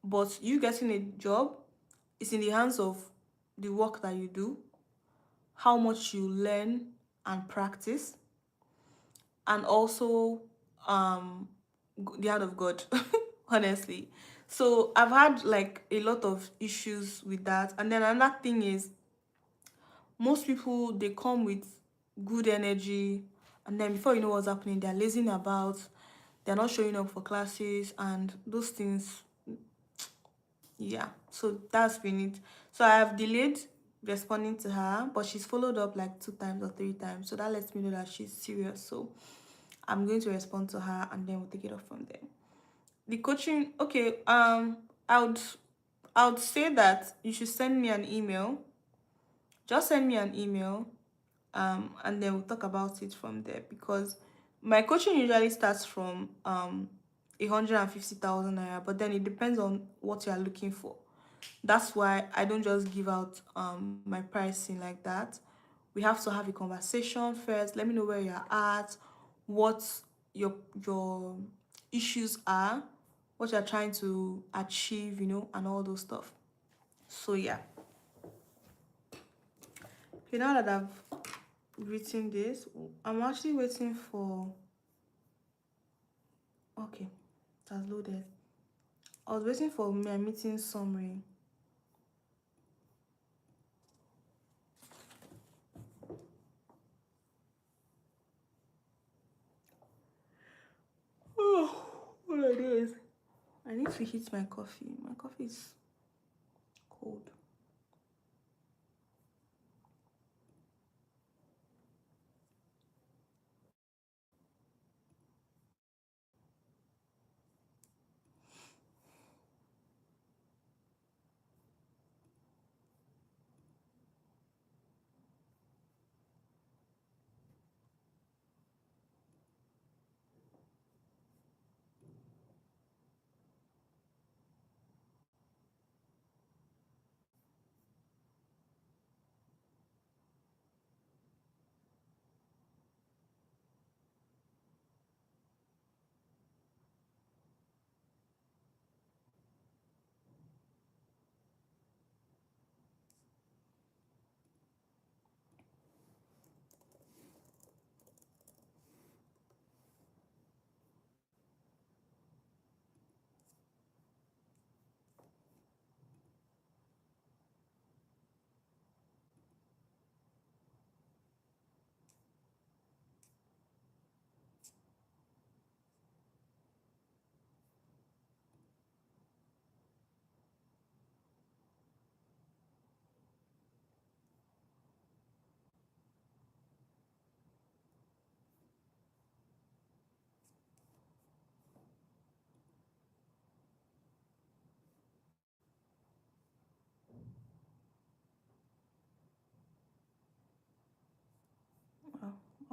But you getting a job is in the hands of the work that you do, how much you learn and practice, and also the hand of God, honestly. So I've had like a lot of issues with that. And then another thing is most people, they come with good energy, and then before you know what's happening, they're lazing about, they're not showing up for classes and those things. Yeah, so that's been it. So I have delayed responding to her, but she's followed up like 2 times or 3 times, so that lets me know that she's serious. So I'm going to respond to her and then we'll take it off from there. The coaching, okay, I would say that you should send me an email. Just send me an email, and then we'll talk about it from there, because my coaching usually starts from 150,000 naira, but then it depends on what you are looking for. That's why I don't just give out my pricing like that. We have to have a conversation first. Let me know where you're at, what your issues are, what you're trying to achieve, and all those stuff. So yeah. Okay, now that I've written this, I'm actually waiting for, okay, it has loaded. I was waiting for my meeting summary. Oh, what I do is I need to heat my coffee. My coffee is cold.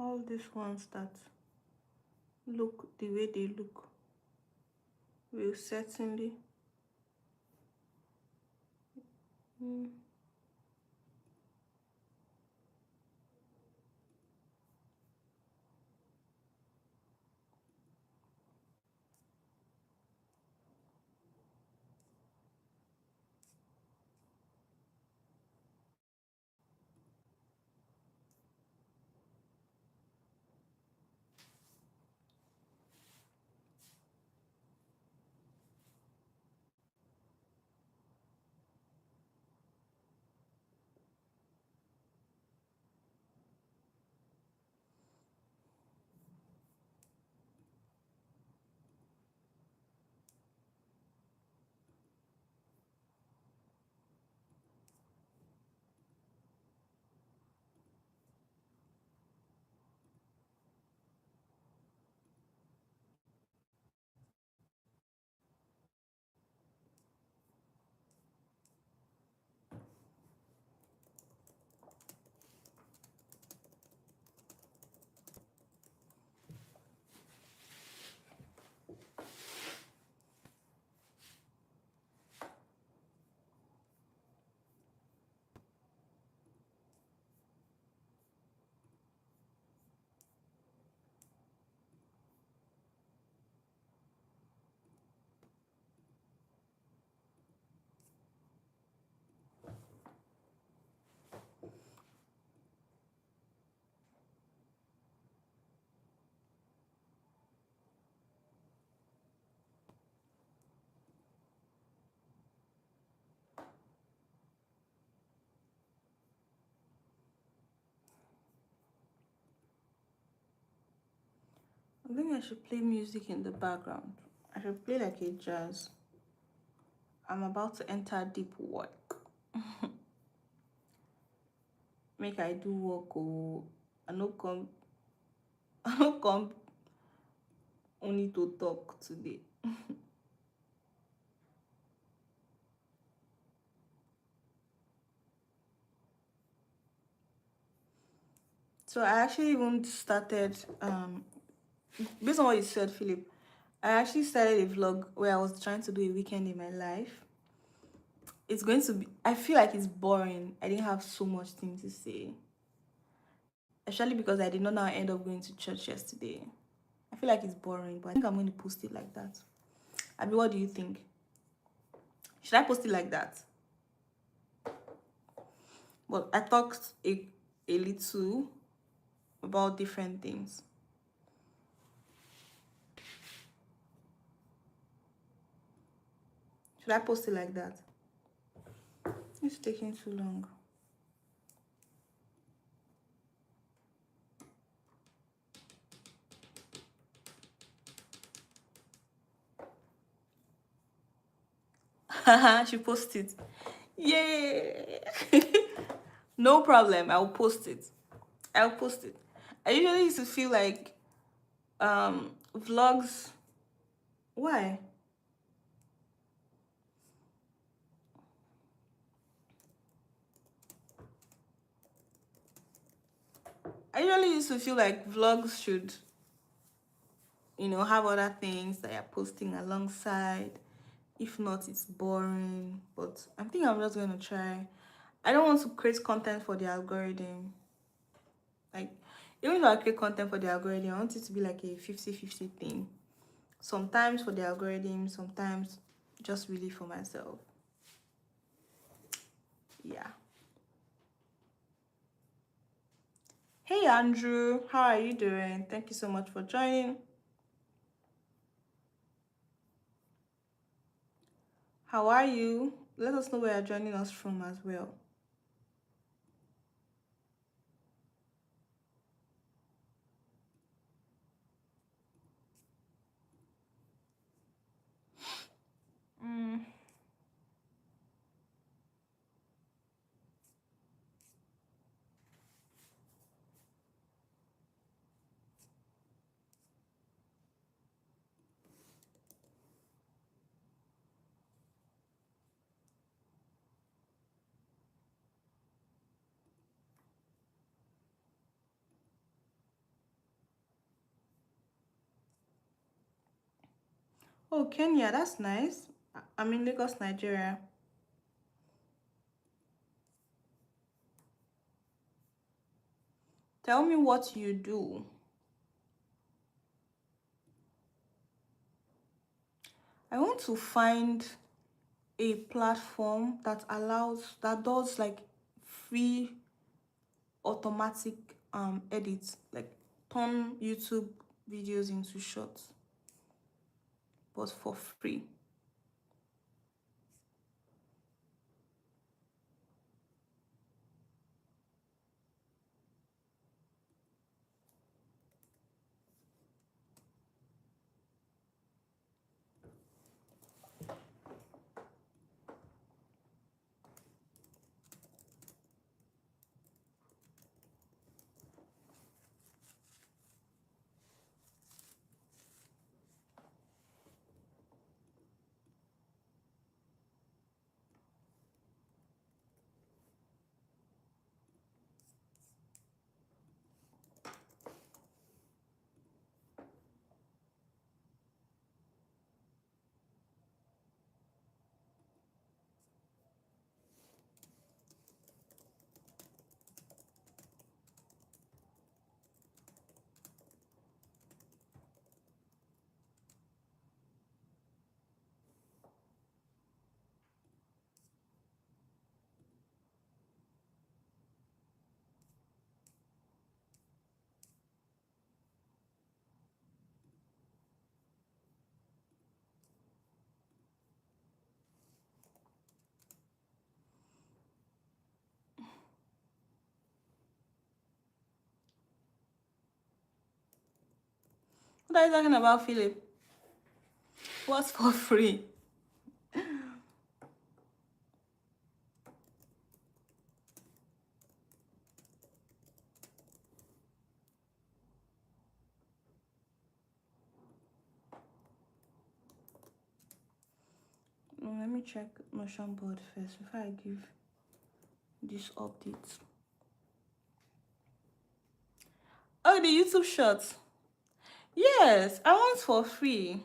All these ones that look the way they look will certainly think I should play music in the background. I should play like a jazz. I'm about to enter deep work. Make I do work. Oh, I no come. I no come only to talk today. So I actually even started based on what you said, Philip. I actually started a vlog where I was trying to do a weekend in my life. It's going to be, I feel like it's boring. I didn't have so much thing to say. Especially because I did not now end up going to church yesterday. I feel like it's boring, but I think I'm going to post it like that. Abby, what do you think? Should I post it like that? But I talked a little about different things. Should I post it like that? It's taking too long. Haha, she posted. Yay! No problem. I'll post it. I'll post it. I usually used to feel like vlogs. Why? I usually used to feel like vlogs should, have other things that you're posting alongside. If not, it's boring. But I think I'm just going to try. I don't want to create content for the algorithm. Like, even if I create content for the algorithm, I want it to be like a 50-50 thing. Sometimes for the algorithm, sometimes just really for myself. Yeah. Hey Andrew, how are you doing? Thank you so much for joining. How are you? Let us know where you're joining us from as well. Oh, Kenya, that's nice. I'm in Lagos, Nigeria. Tell me what you do. I want to find a platform that does like free automatic edits, like turn YouTube videos into shorts, but for free. What are you talking about, Philip? What's for free? No, let me check Notion board first before I give this update. Oh, the YouTube shorts. Yes, I want for free.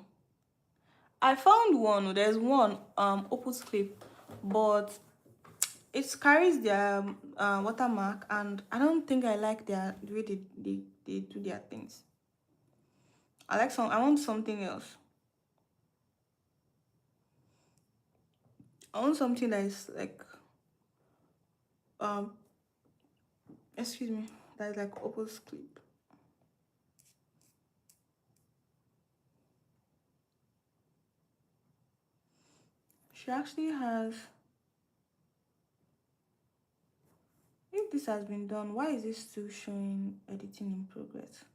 I found one. There's one Opus clip, but it carries their watermark, and I don't think I like their the way they do their things. I want something else. I want something that is like um excuse me, that is like Opus clip. She actually has. If this has been done, why is it still showing editing in progress?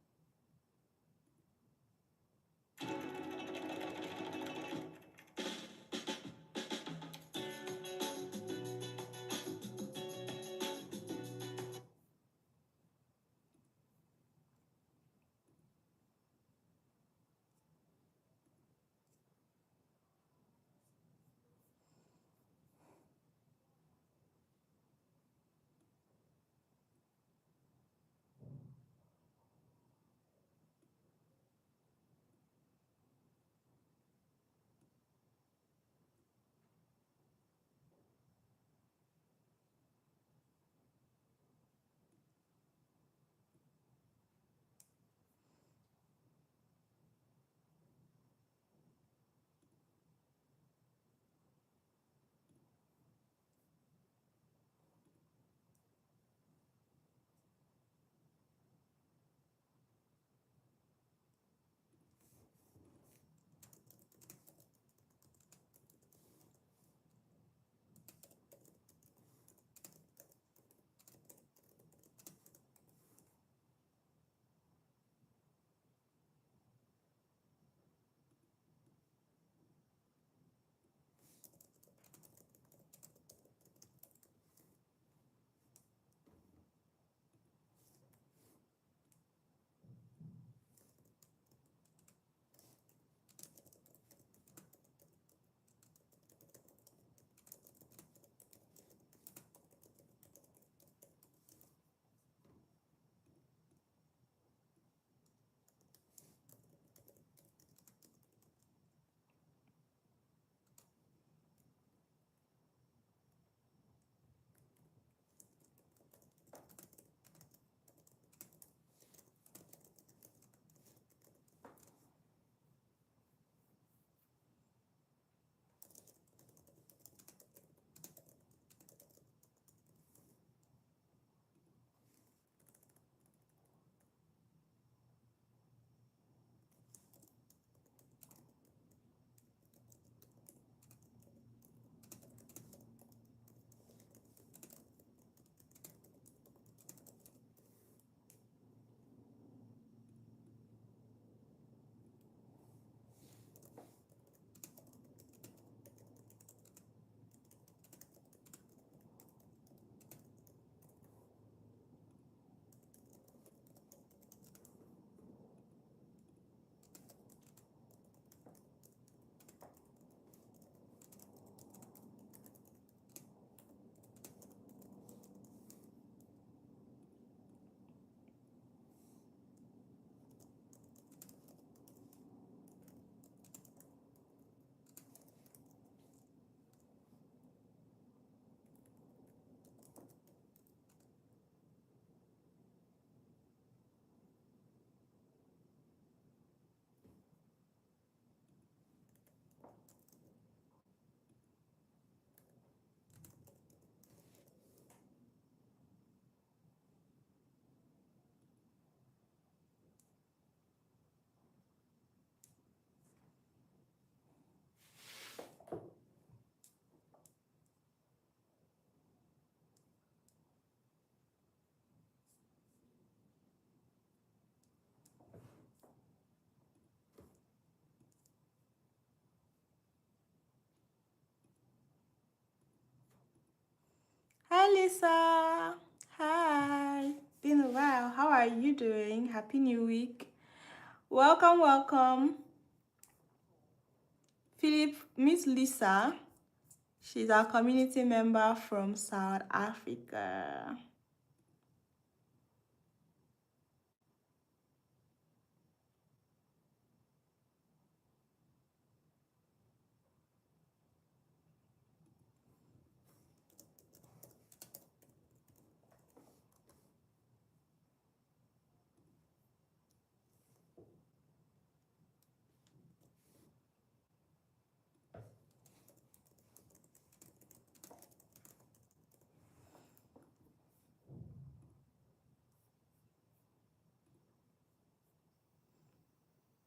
Hi, Lisa. Hi. Been a while. How are you doing? Happy New Week. Welcome, welcome. Philip, Miss Lisa. She's our community member from South Africa.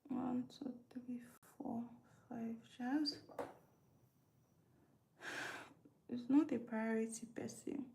One, two, three, 4, 5 jars. It's not a priority person.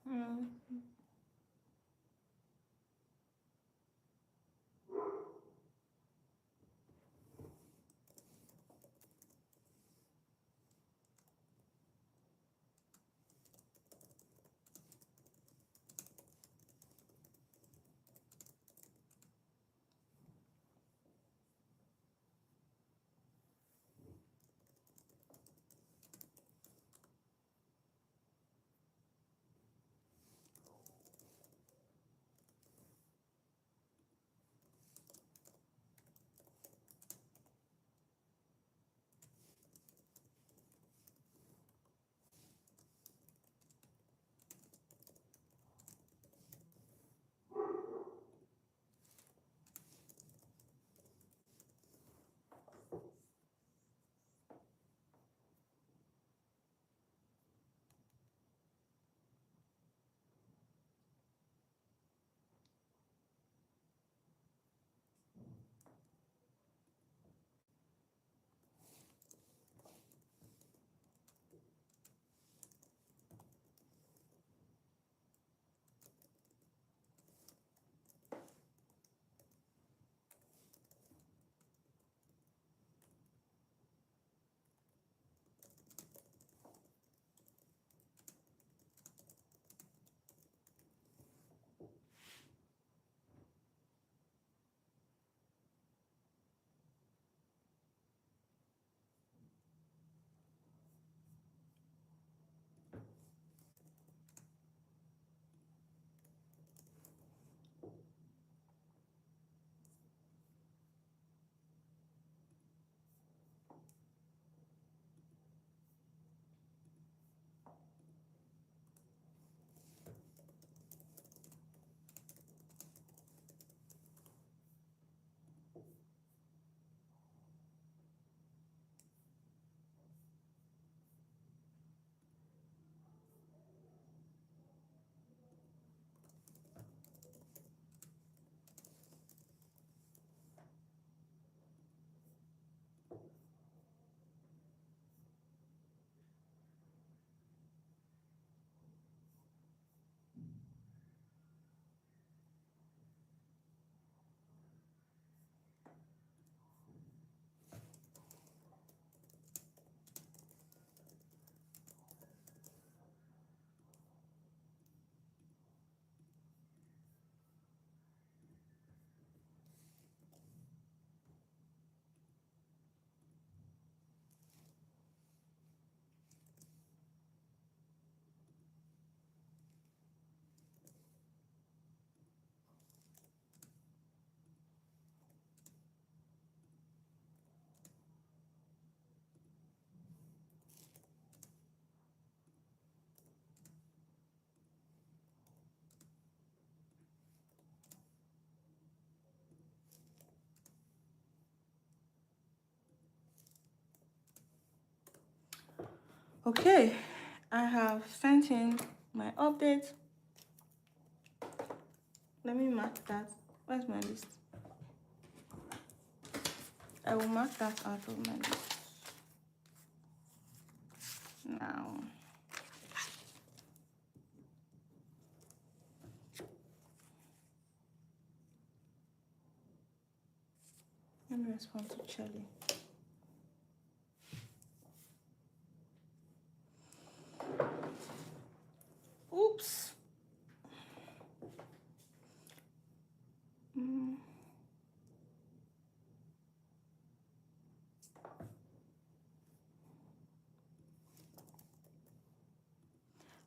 Mm. Okay, I have sent in my update. Let me mark that. Where's my list? I will mark that out of my list now. Let me respond to Charlie. Oops.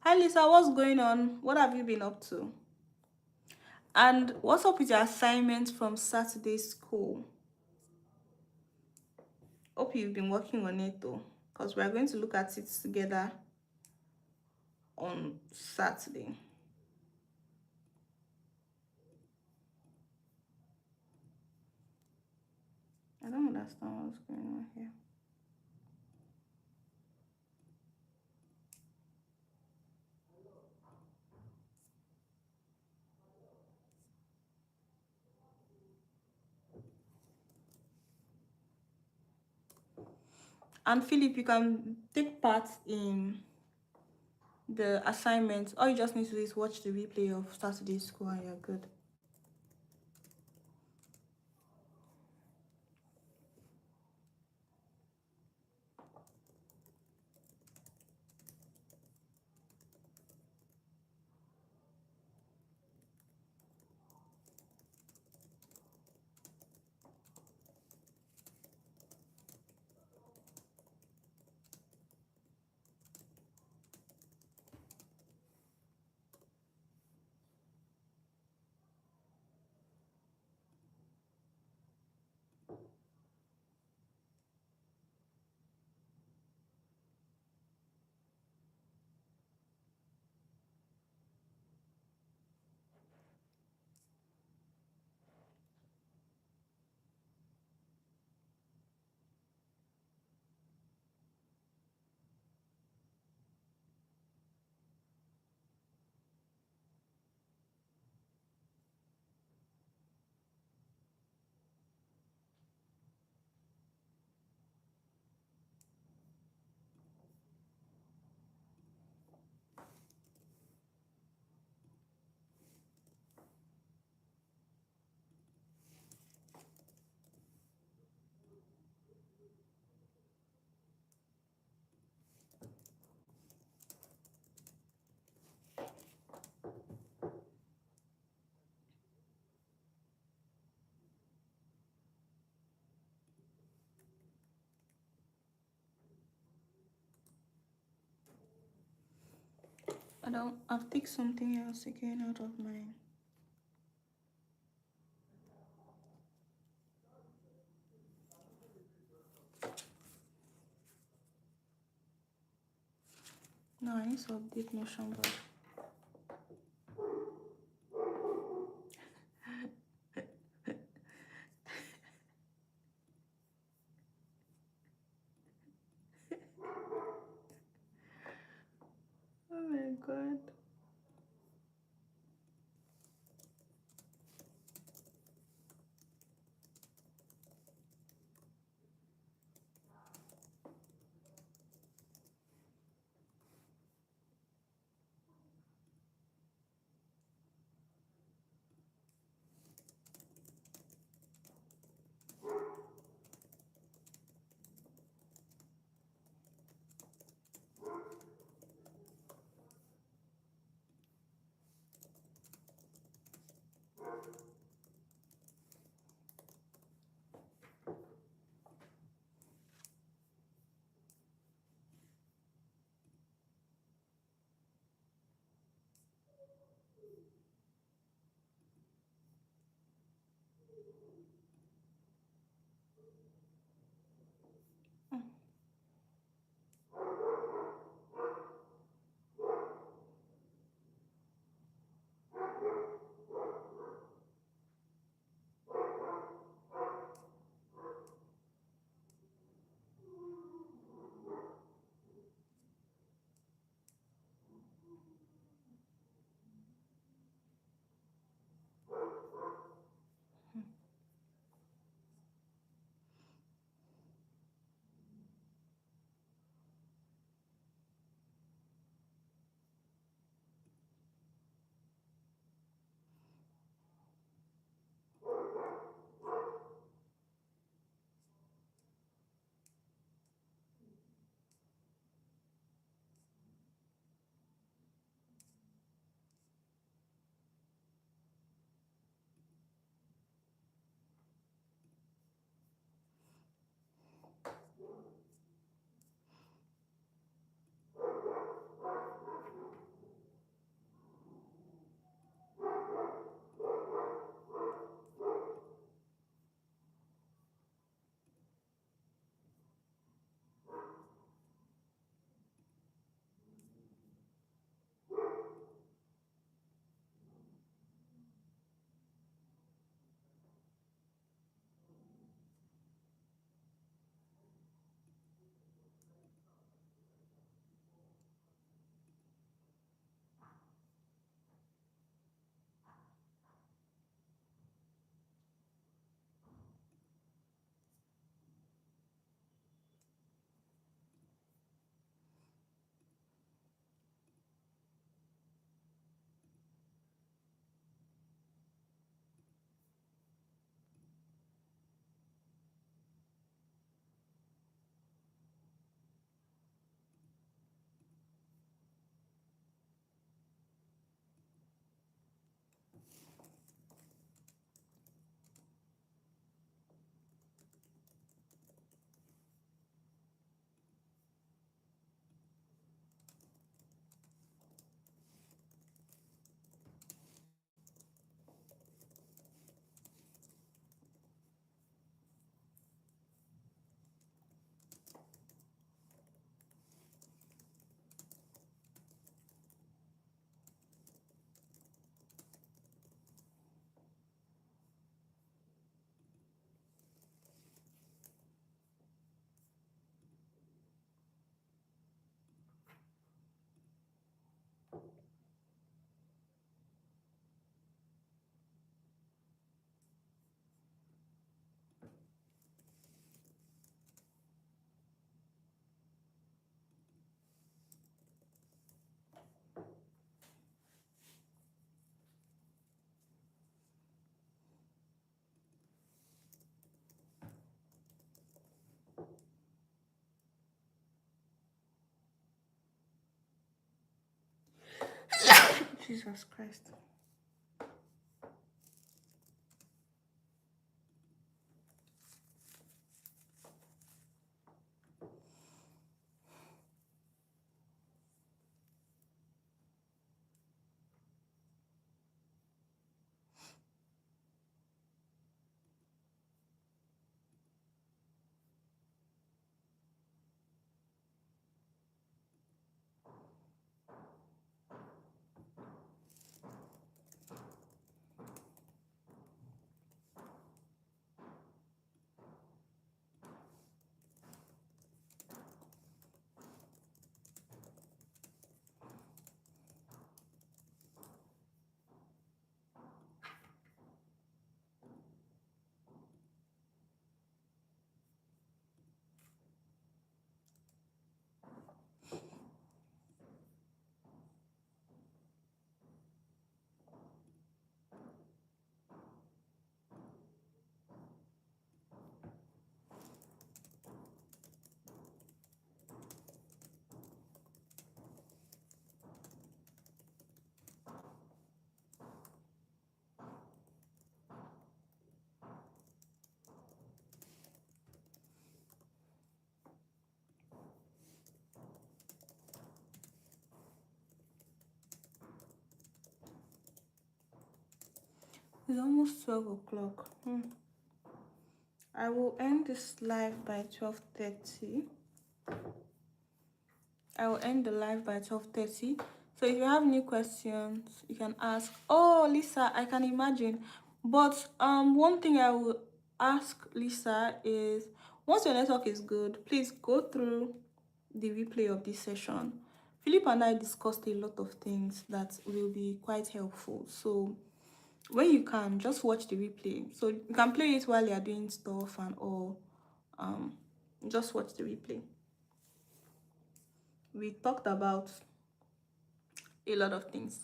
Hi Lisa, what's going on? What have you been up to? And what's up with your assignment from Saturday's school? Hope you've been working on it though, because we're going to look at it together on Saturday. I don't understand what's going on here. And Philip, you can take part in the assignment. All you just need to do is watch the replay of Saturday's school and you're good. I've taken something else again out of mine. No, I need to update Notion board. Oh my god. Jesus Christ. It's almost 12 o'clock. I will end this live by 12:30. I will end the live by 12:30. So if you have any questions, you can ask. Oh, Lisa, I can imagine. But one thing I will ask Lisa is, once your network is good, please go through the replay of this session. Philip and I discussed a lot of things that will be quite helpful. So when you can, just watch the replay. So you can play it while you're doing stuff and all. Just watch the replay. We talked about a lot of things,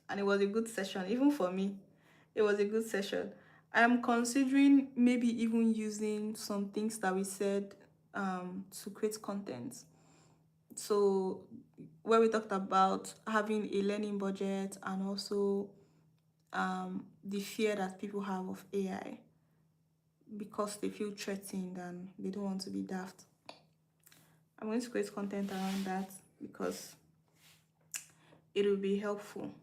and it was a good session. Even for me, it was a good session. I'm considering maybe even using some things that we said to create content. So where we talked about having a learning budget, and also the fear that people have of AI because they feel threatened and they don't want to be daft. I'm going to create content around that because it will be helpful.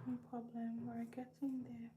No problem, we're getting there.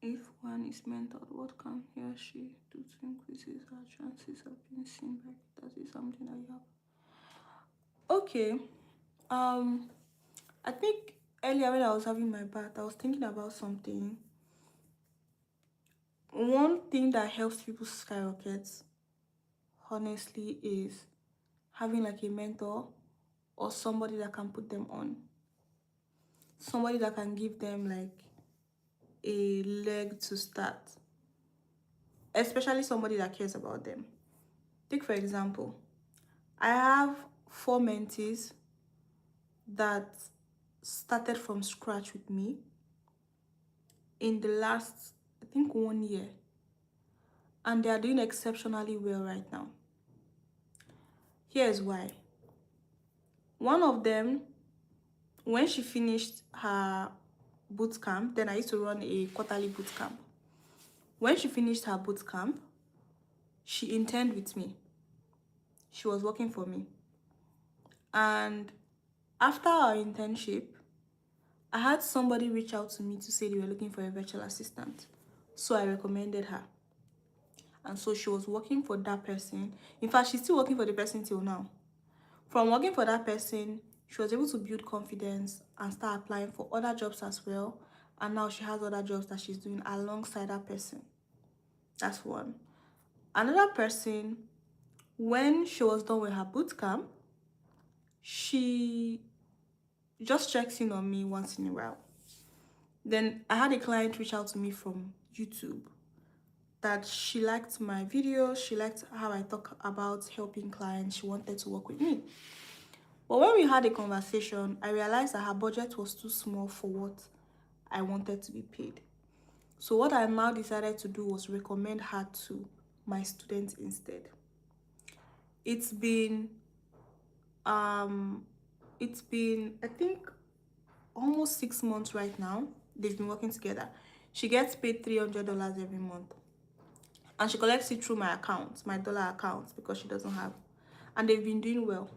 If one is mentored, what can he or she do to increase his chances of being seen by that is something that you have. Okay. I think earlier when I was having my bath, I was thinking about something. One thing that helps people skyrocket, honestly, is having like a mentor or somebody that can put them on. Somebody that can give them like a leg to start. Especially somebody that cares about them. Take for example, I have 4 mentees that started from scratch with me in the last, I think, 1 year. And they are doing exceptionally well right now. Here's why. One of them, when she finished her boot camp, then I used to run a quarterly boot camp. When she finished her boot camp, she interned with me. She was working for me. And after our internship, I had somebody reach out to me to say they were looking for a virtual assistant. So I recommended her. And so she was working for that person. In fact, she's still working for the person till now. From working for that person, she was able to build confidence and start applying for other jobs as well. And now she has other jobs that she's doing alongside that person. That's one. Another person, when she was done with her boot camp, she just checks in on me once in a while. Then I had a client reach out to me from YouTube that she liked my videos, she liked how I talk about helping clients, she wanted to work with me. But when we had a conversation, I realized that her budget was too small for what I wanted to be paid. So what I now decided to do was recommend her to my students instead. It's been I think almost 6 months right now. They've been working together. She gets paid $300 every month. And she collects it through my account, my dollar account, because she doesn't have. And they've been doing well.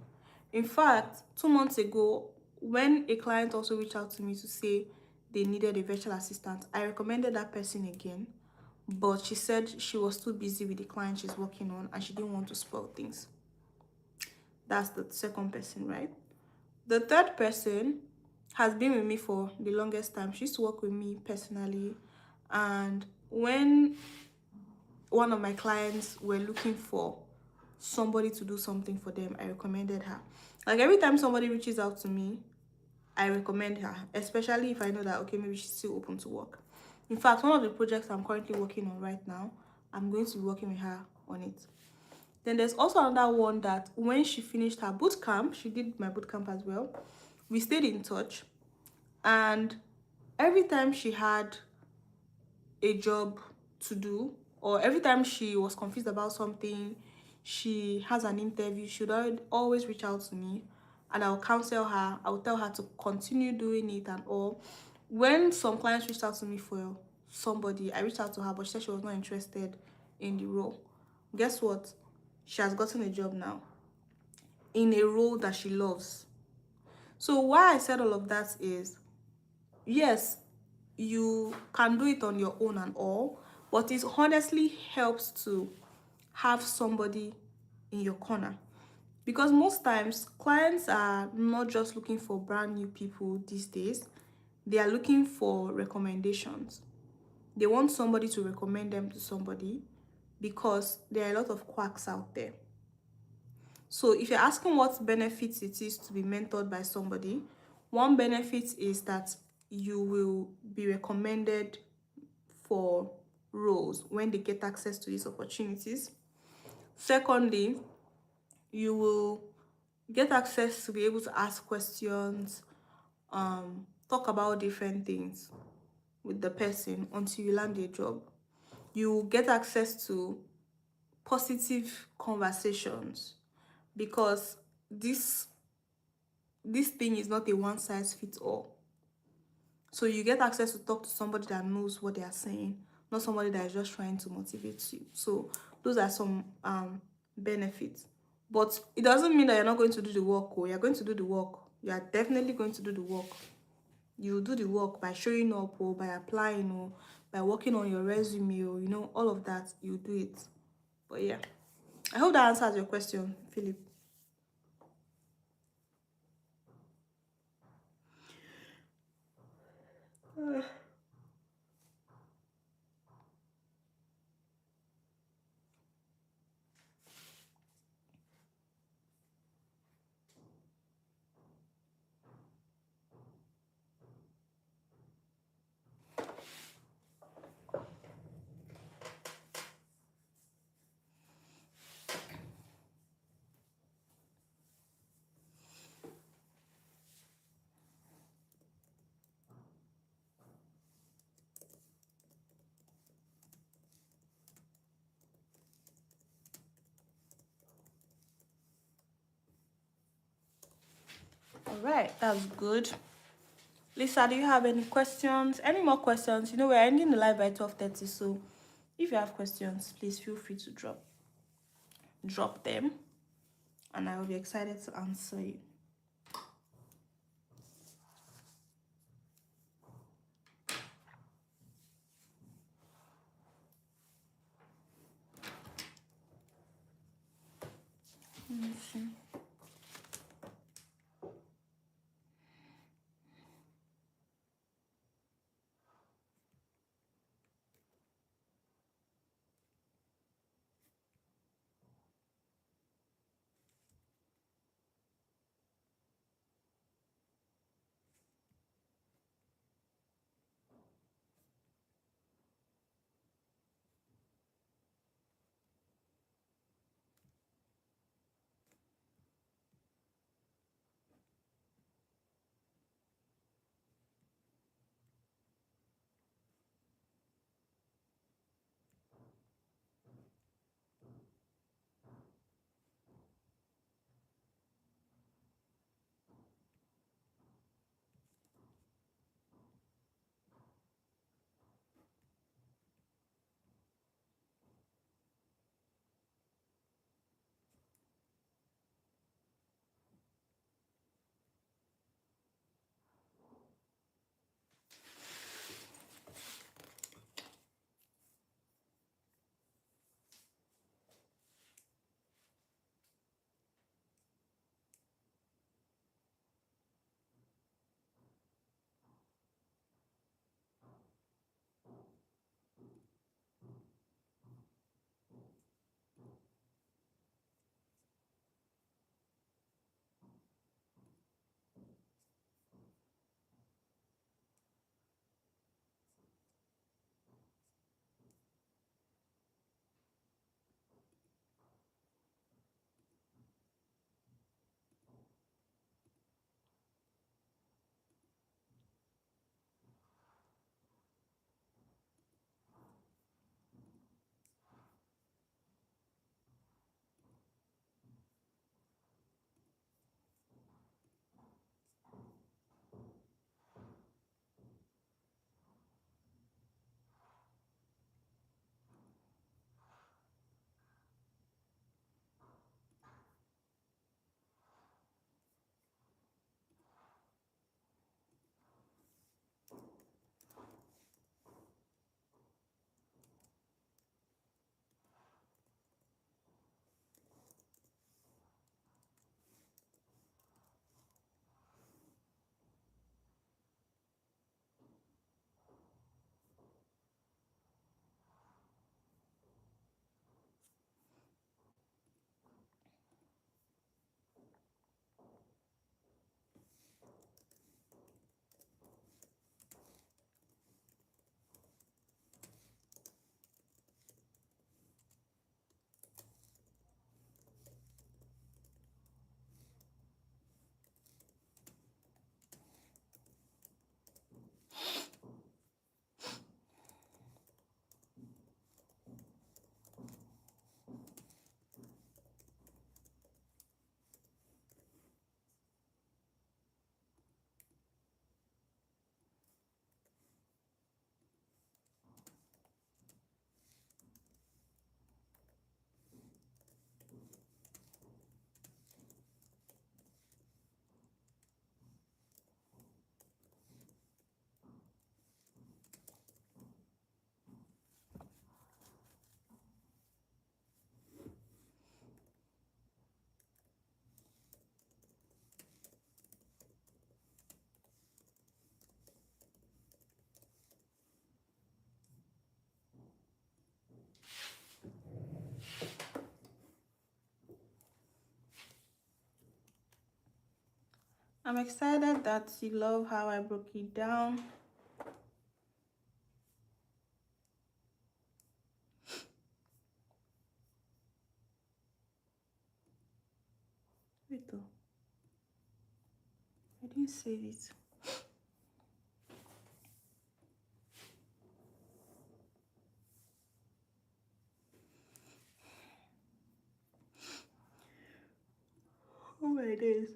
In fact, 2 months ago, when a client also reached out to me to say they needed a virtual assistant, I recommended that person again. But she said she was too busy with the client she's working on and she didn't want to spoil things. That's the second person, right? The third person has been with me for the longest time. She used to work with me personally. And when one of my clients were looking for somebody to do something for them, I recommended her. Like every time somebody reaches out to me, I recommend her, especially if I know that, okay, maybe she's still open to work. In fact, one of the projects I'm currently working on right now, I'm going to be working with her on it. Then there's also another one that when she finished her boot camp, she did my boot camp as well. We stayed in touch. And every time she had a job to do, or every time she was confused about something, she has an interview, she would always reach out to me and I'll counsel her. I'll tell her to continue doing it and all. When some clients reached out to me for somebody, I reached out to her, but she said she was not interested in the role. Guess what? She has gotten a job now in a role that she loves. So why I said all of that is, yes, you can do it on your own and all, but it honestly helps to have somebody in your corner. Because most times, clients are not just looking for brand new people these days. They are looking for recommendations. They want somebody to recommend them to somebody because there are a lot of quacks out there. So if you're asking what benefits it is to be mentored by somebody, one benefit is that you will be recommended for roles when they get access to these opportunities. Secondly, you will get access to be able to ask questions, talk about different things with the person until you land a job. You will get access to positive conversations because this thing is not a one size fits all. So you get access to talk to somebody that knows what they are saying, not somebody that is just trying to motivate you. So those are some benefits. But it doesn't mean that you're not going to do the work. Or you're going to do the work. You are definitely going to do the work. You do the work by showing up or by applying or by working on your resume, or all of that, you do it. But yeah, I hope that answers your question, Philip. All right, that's good. Lisa, do you have any questions? Any more questions? We're ending the live by 12:30, so if you have questions, please feel free to drop them, and I will be excited to answer you. Let me see. I'm excited that you love how I broke it down. Wait though. I didn't save it. Oh my days.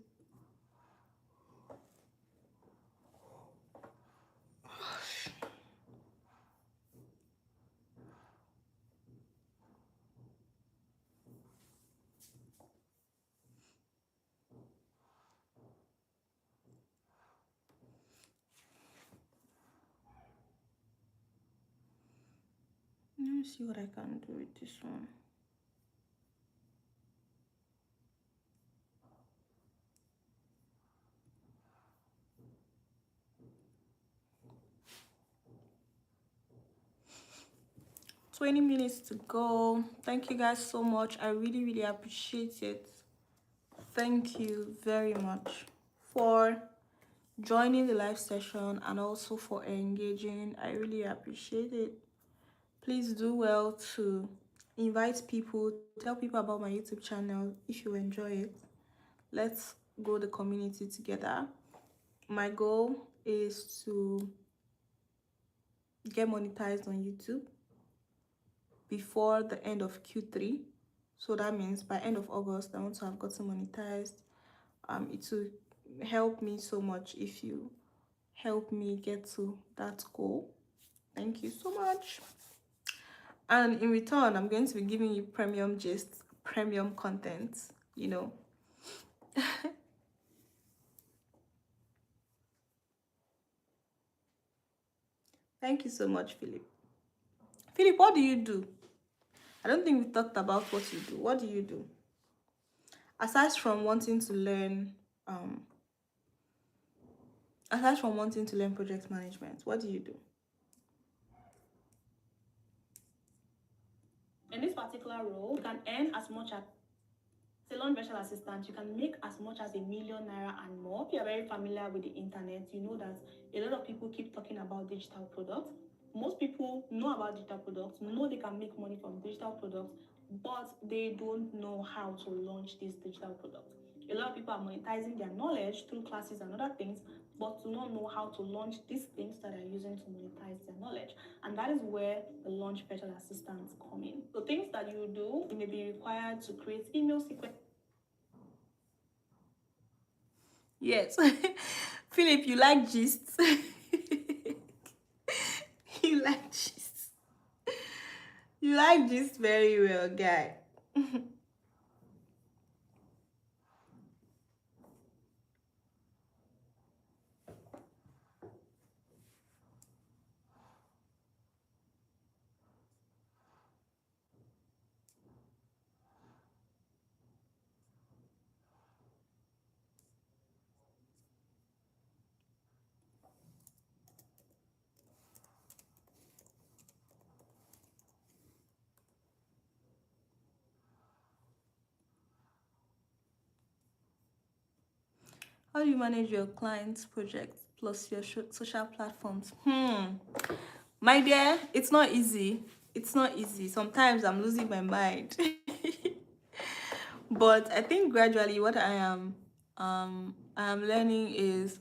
Let me see what I can do with this one. "20 minutes to go." Thank you guys so much. I really appreciate it. Thank you very much for joining the live session and also for engaging. I really appreciate it. Please do well to invite people, tell people about my YouTube channel if you enjoy it. Let's grow the community together. My goal is to get monetized on YouTube before the end of Q3. So that means by end of August, I want to have gotten monetized. It will help me so much if you help me get to that goal. Thank you so much. And in return, I'm going to be giving you premium gist, premium content, you know. Thank you so much, Philip. Philip, what do you do? I don't think we talked about what you do. What do you do? Aside from wanting to learn, project management, what do you do? In this particular role, you can earn as much as a launch virtual assistant. You can make as much as ₦1,000,000 and more. If you're very familiar with the internet, you know that a lot of people keep talking about digital products. Most people know about digital products, know they can make money from digital products, but they don't know how to launch these digital products. A lot of people are monetizing their knowledge through classes and other things, but do not know how to launch these things that are using to monetize their knowledge. And that is where the launch virtual assistants come in. So things that you do, you may be required to create email sequence. Yes. Philip, you like gist? You like gist. You like gist very well, guy. How do you manage your clients' projects plus your social platforms? My dear, it's not easy. It's not easy. Sometimes I'm losing my mind. But I think gradually what I am learning is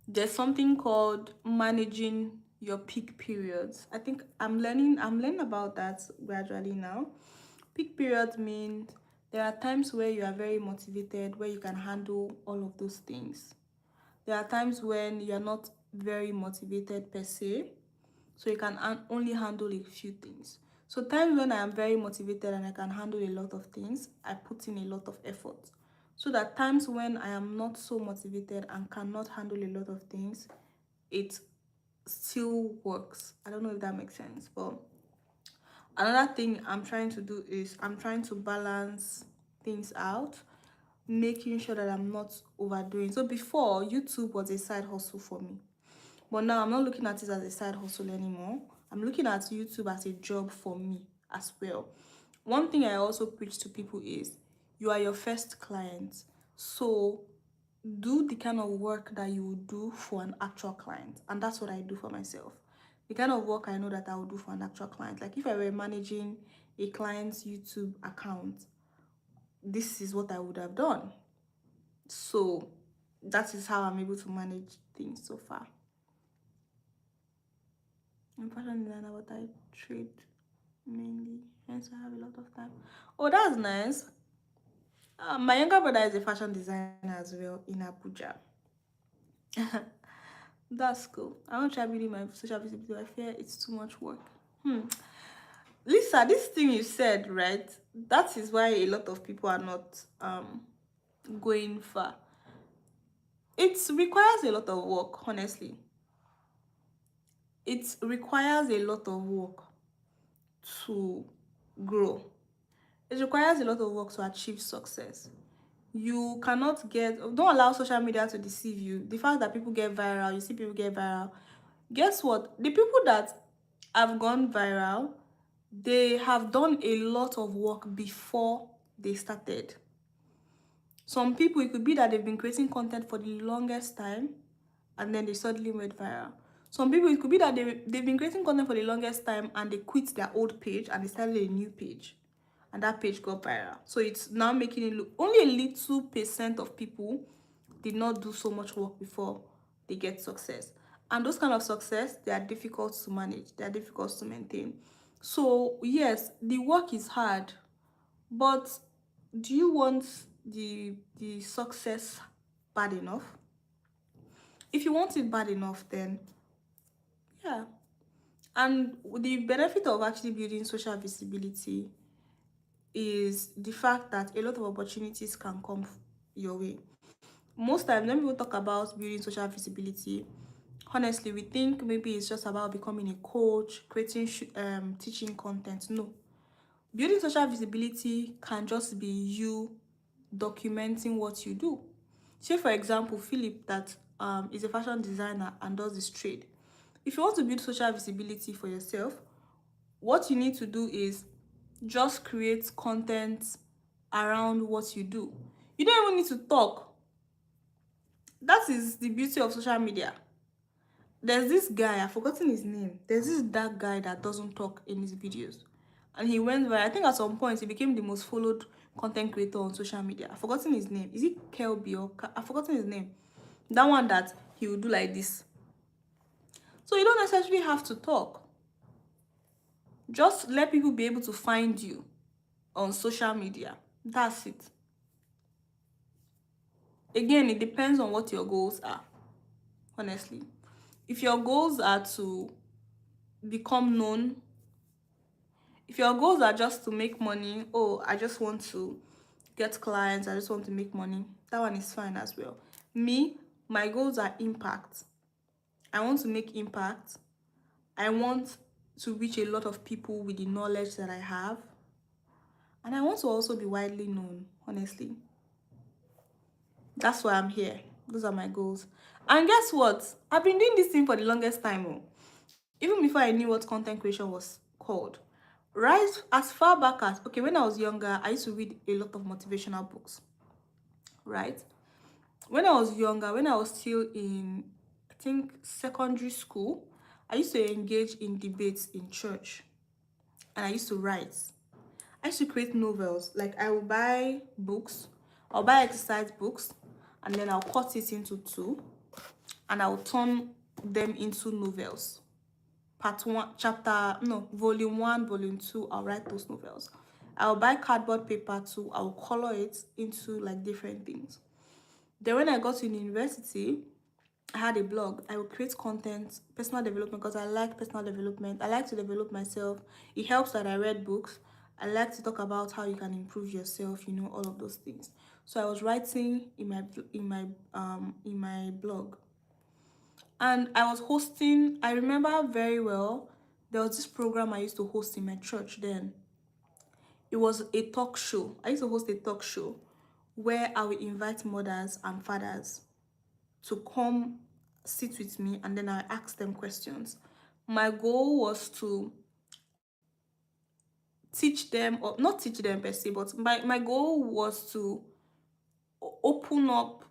there's something called managing your peak periods. I think I'm learning about that gradually now. Peak periods means there are times where you are very motivated, where you can handle all of those things. There are times when you are not very motivated per se, so you can only handle a few things. So times when I am very motivated and I can handle a lot of things, I put in a lot of effort. So that times when I am not so motivated and cannot handle a lot of things, it still works. I don't know if that makes sense, but another thing I'm trying to do is I'm trying to balance things out, making sure that I'm not overdoing. So before, YouTube was a side hustle for me, but now I'm not looking at it as a side hustle anymore. I'm looking at YouTube as a job for me as well. One thing I also preach to people is you are your first client. So do the kind of work that you would do for an actual client. And that's what I do for myself. The kind of work I know that I would do for an actual client. Like if I were managing a client's YouTube account, this is what I would have done. So that is how I'm able to manage things so far. I'm fashion designer, but I trade mainly, hence I have a lot of time. Oh, that's nice. My younger brother is a fashion designer as well in Abuja. That's cool. I want to try building my social visibility, but I fear it's too much work. Lisa, this thing you said, right? That is why a lot of people are not going far. It requires a lot of work, honestly. It requires a lot of work to grow. It requires a lot of work to achieve success. You cannot don't allow social media to deceive you. The fact that people get viral, you see people get viral. Guess what? The people that have gone viral, they have done a lot of work before they started. Some people, it could be that they've been creating content for the longest time and then they suddenly went viral. Some people, it could be that they've been creating content for the longest time and they quit their old page and they started a new page. And that page got viral. So it's now making it look only a little percent of people did not do so much work before they get success. And those kind of success, they are difficult to manage. They are difficult to maintain. So yes, the work is hard, but do you want the success bad enough? If you want it bad enough, then yeah. And the benefit of actually building social visibility is the fact that a lot of opportunities can come your way. Most times when people talk about building social visibility, honestly, we think maybe it's just about becoming a coach, creating teaching content. No. Building social visibility can just be you documenting what you do. Say for example, Philip that is a fashion designer and does this trade. If you want to build social visibility for yourself, what you need to do is just create content around what you do. You don't even need to talk. That is the beauty of social media. There's this guy, I've forgotten his name. There's this dark guy that doesn't talk in his videos. And he went viral. I think at some point he became the most followed content creator on social media. I've forgotten his name. Is it Kelby or I've forgotten his name? That one that he would do like this. So you don't necessarily have to talk. Just let people be able to find you on social media. That's it. Again, it depends on what your goals are, honestly. If your goals are to become known, if your goals are just to make money, oh, I just want to get clients, I just want to make money, that one is fine as well. Me, my goals are impact. I want to make impact. I want to reach a lot of people with the knowledge that I have. And I want to also be widely known, honestly. That's why I'm here. Those are my goals. And guess what? I've been doing this thing for the longest time. Oh. Even before I knew what content creation was called. Right as far back as, okay, when I was younger, I used to read a lot of motivational books. Right? When I was younger, when I was still in, I think, secondary school, I used to engage in debates in church. And I used to write. I used to create novels. Like I will buy books, I'll buy exercise books, and then I'll cut it into two, and I'll turn them into novels. Volume 1, volume 2, I'll write those novels. I'll buy cardboard paper too, I'll color it into like different things. Then when I got to university, I had a blog. I would create content, personal development, because I like personal development. I like to develop myself. It helps that I read books. I like to talk about how you can improve yourself, all of those things. So I was writing in my blog. And I was hosting, I remember very well, there was this program I used to host in my church then. It was a talk show. I used to host a talk show where I would invite mothers and fathers to come sit with me, and then I ask them questions. My goal was to teach them, or not teach them per se, but my goal was to open up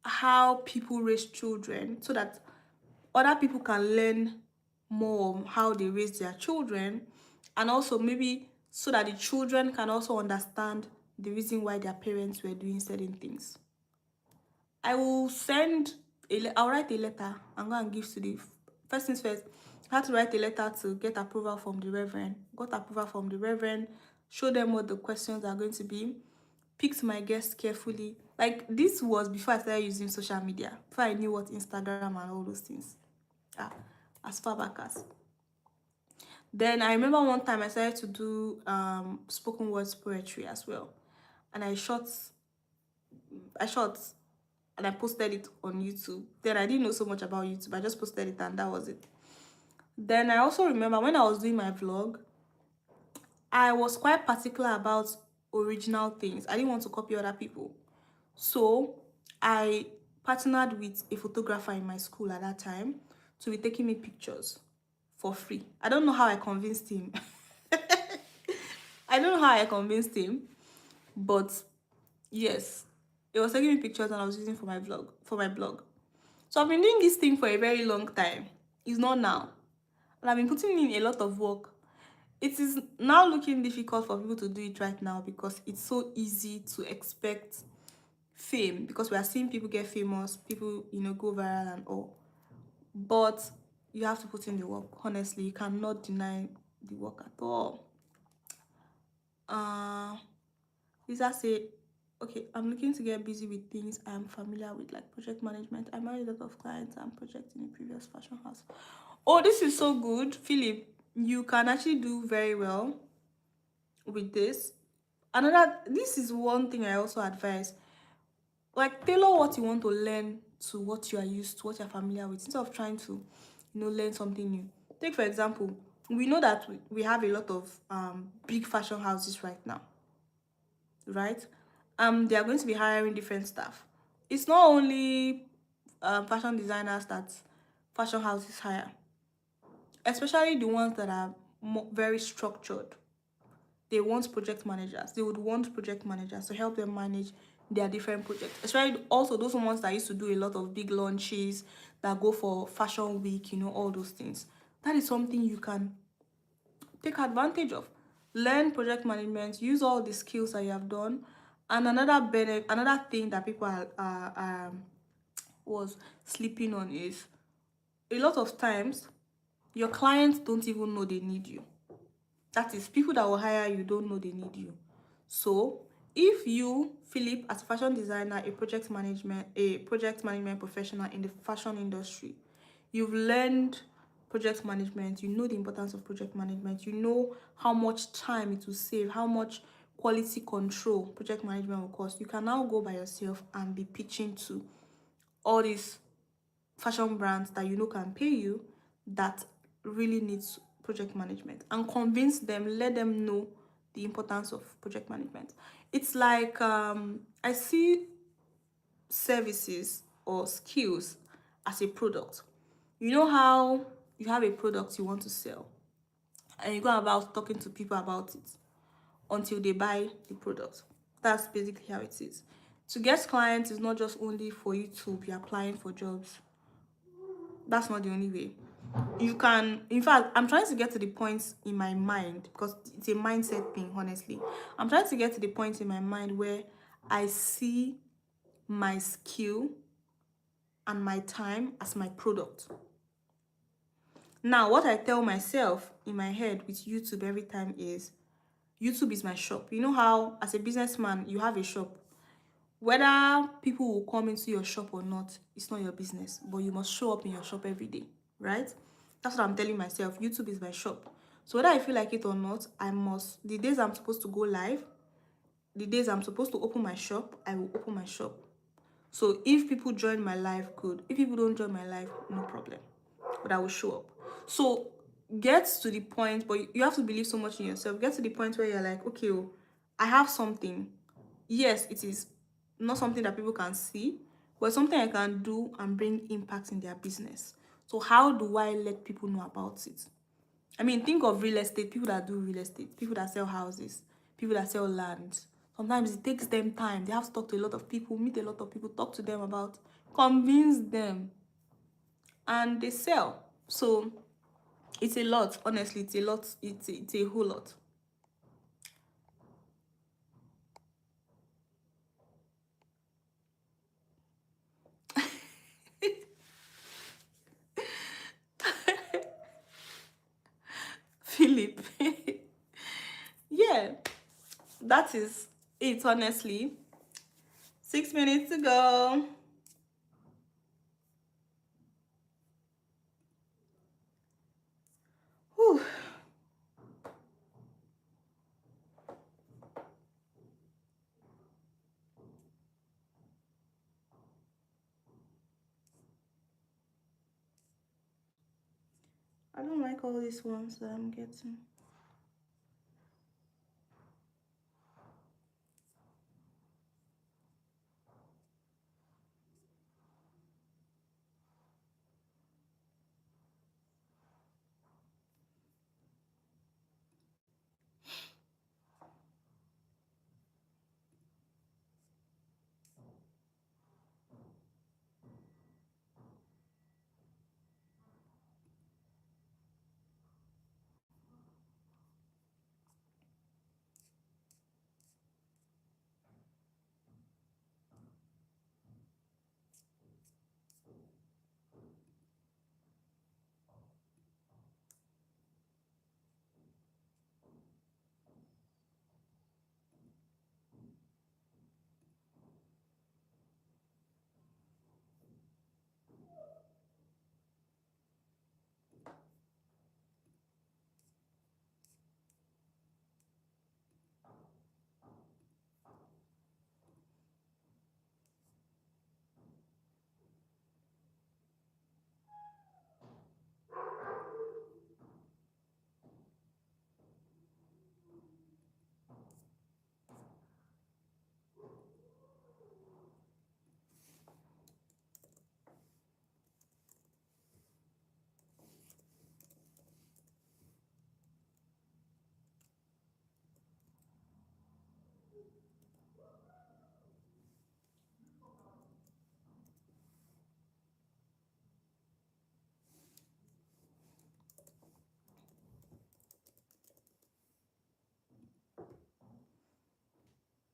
how people raise children so that other people can learn more on how they raise their children, and also maybe so that the children can also understand the reason why their parents were doing certain things. I will I'll write a letter and go and give to the first things first. I had to write a letter to get approval from the Reverend. Got approval from the Reverend, show them what the questions are going to be, picked my guests carefully. Like, this was before I started using social media, before I knew what Instagram and all those things. As far back as. Then I remember one time I started to do spoken words poetry as well. And I shot and I posted it on YouTube. Then I didn't know so much about YouTube. I just posted it and that was it. Then I also remember when I was doing my vlog, I was quite particular about original things. I didn't want to copy other people. So I partnered with a photographer in my school at that time to be taking me pictures for free. I don't know how I convinced him. I don't know how I convinced him, but yes, it was taking me pictures and I was using for my blog. So I've been doing this thing for a very long time. It's not now. And I've been putting in a lot of work. It is now looking difficult for people to do it right now because it's so easy to expect fame, because we are seeing people get famous, people, go viral and all. But you have to put in the work. Honestly, you cannot deny the work at all. Lisa say, okay, I'm looking to get busy with things I'm familiar with, like project management. I manage a lot of clients and projects in a previous fashion house. Oh, this is so good, Philip. You can actually do very well with this. This is one thing I also advise. Like, tailor what you want to learn to what you are used to, what you're familiar with, instead of trying to, learn something new. Take, for example, we know that we have a lot of big fashion houses right now, right? They are going to be hiring different staff. It's not only fashion designers that fashion houses hire, especially the ones that are very structured. They want project managers. They would want project managers to help them manage their different projects. Especially also those ones that used to do a lot of big launches, that go for fashion week, all those things. That is something you can take advantage of. Learn project management, use all the skills that you have done. And another thing that people was sleeping on is, a lot of times your clients don't even know they need you. That is, people that will hire you don't know they need you. So if you, Philip, as a fashion designer, a project management professional in the fashion industry, you've learned project management, you know the importance of project management, you know how much time it will save, how much quality control project management will cost, you can now go by yourself and be pitching to all these fashion brands that can pay you, that really needs project management, and convince them, let them know the importance of project management. It's like I see services or skills as a product. You know how you have a product you want to sell and you go about talking to people about it until they buy the product. That's basically how it is. To get clients is not just only for you to be applying for jobs. That's not the only way. You can, in fact, I'm trying to get to the point in my mind, because it's a mindset thing, honestly. I'm trying to get to the point in my mind where I see my skill and my time as my product. Now, what I tell myself in my head with YouTube every time is, YouTube is my shop. You know how, as a businessman, you have a shop. Whether people will come into your shop or not, it's not your business, but you must show up in your shop every day, right? That's what I'm telling myself. YouTube is my shop. So whether I feel like it or not, the days I'm supposed to go live, the days I'm supposed to open my shop, I will open my shop. So if people join my live, good. If people don't join my live, no problem. But I will show up. So get to the point, but you have to believe so much in yourself. Get to the point where you're like, okay, I have something. Yes, it is not something that people can see, but something I can do and bring impact in their business. So how do I let people know about it? I mean, think of real estate, people that do real estate, people that sell houses, people that sell land. Sometimes it takes them time. They have to talk to a lot of people, meet a lot of people, talk to them about, convince them, and they sell. So it's a lot, honestly. It's a lot. It's a whole lot. Philip. Yeah, that is it, honestly. 6 minutes to go. Whew. I don't like all these ones that I'm getting.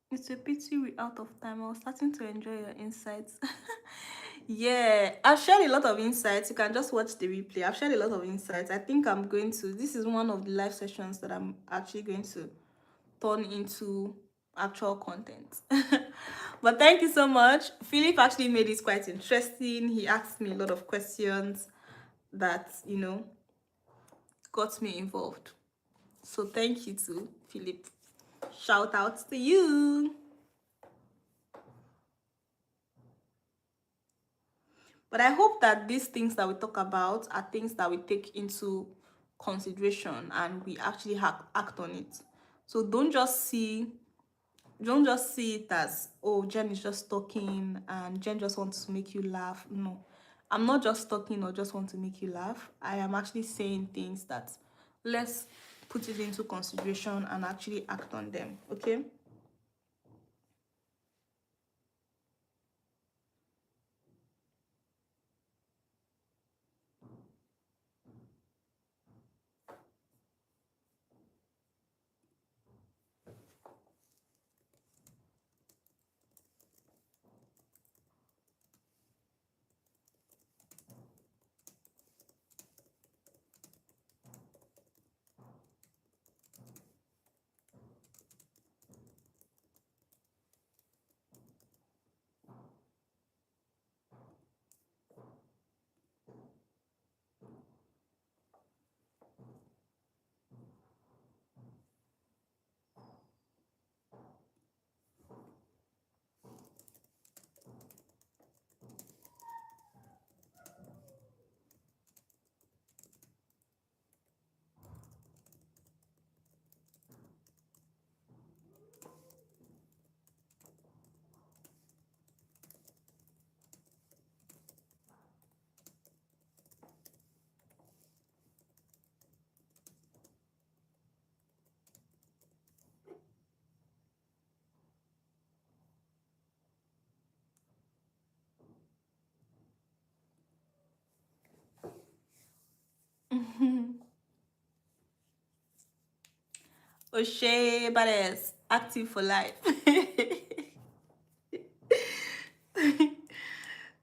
It's a pity we're out of time. I was starting to enjoy your insights. Yeah, I've shared a lot of insights. You can just watch the replay. I've shared a lot of insights. I think I'm going to, this is one of the live sessions that I'm actually going to turn into actual content. But thank you so much. Philip actually made it quite interesting. He asked me a lot of questions that, got me involved. So thank you to Philip. Shout out to you. But I hope that these things that we talk about are things that we take into consideration and we actually act on it. So don't just see it as, oh, Jen is just talking and Jen just wants to make you laugh. No, I'm not just talking or just want to make you laugh. I am actually saying things that, let's put it into consideration and actually act on them. Okay. O'Shea Badass, active for life.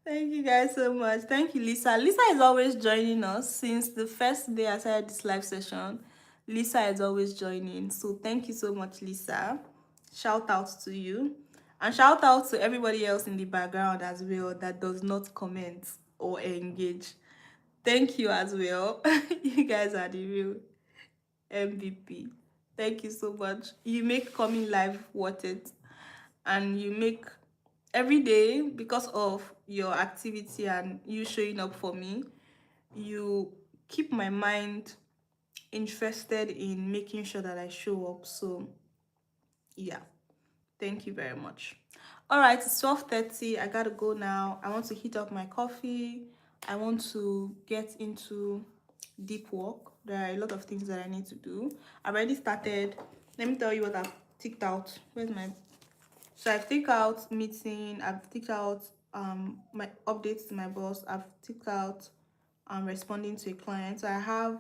Thank you guys so much. Thank you, Lisa. Lisa is always joining us since the first day I started this live session. Lisa is always joining. So thank you so much, Lisa. Shout out to you. And shout out to everybody else in the background as well that does not comment or engage. Thank you as well. You guys are the real MVP. Thank you so much. You make coming live worth it. And you make every day, because of your activity and you showing up for me, you keep my mind interested in making sure that I show up. So yeah, thank you very much. All right, it's 12:30. I gotta go now. I want to heat up my coffee. I want to get into deep work. There are a lot of things that I need to do. I already started. Let me tell you what I've ticked out. Where's my... So I've ticked out meeting, I've ticked out my updates to my boss, I've ticked out responding to a client. So I have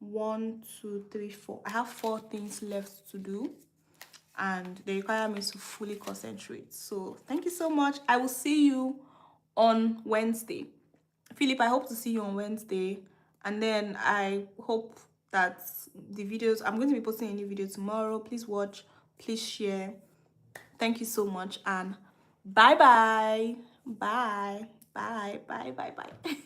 1, 2, 3, 4. I have 4 things left to do, and they require me to fully concentrate. So thank you so much. I will see you on Wednesday. Philip, I hope to see you on Wednesday. And then I hope that the videos, I'm going to be posting a new video tomorrow. Please watch, please share. Thank you so much, and bye bye. Bye. Bye. Bye. Bye. Bye.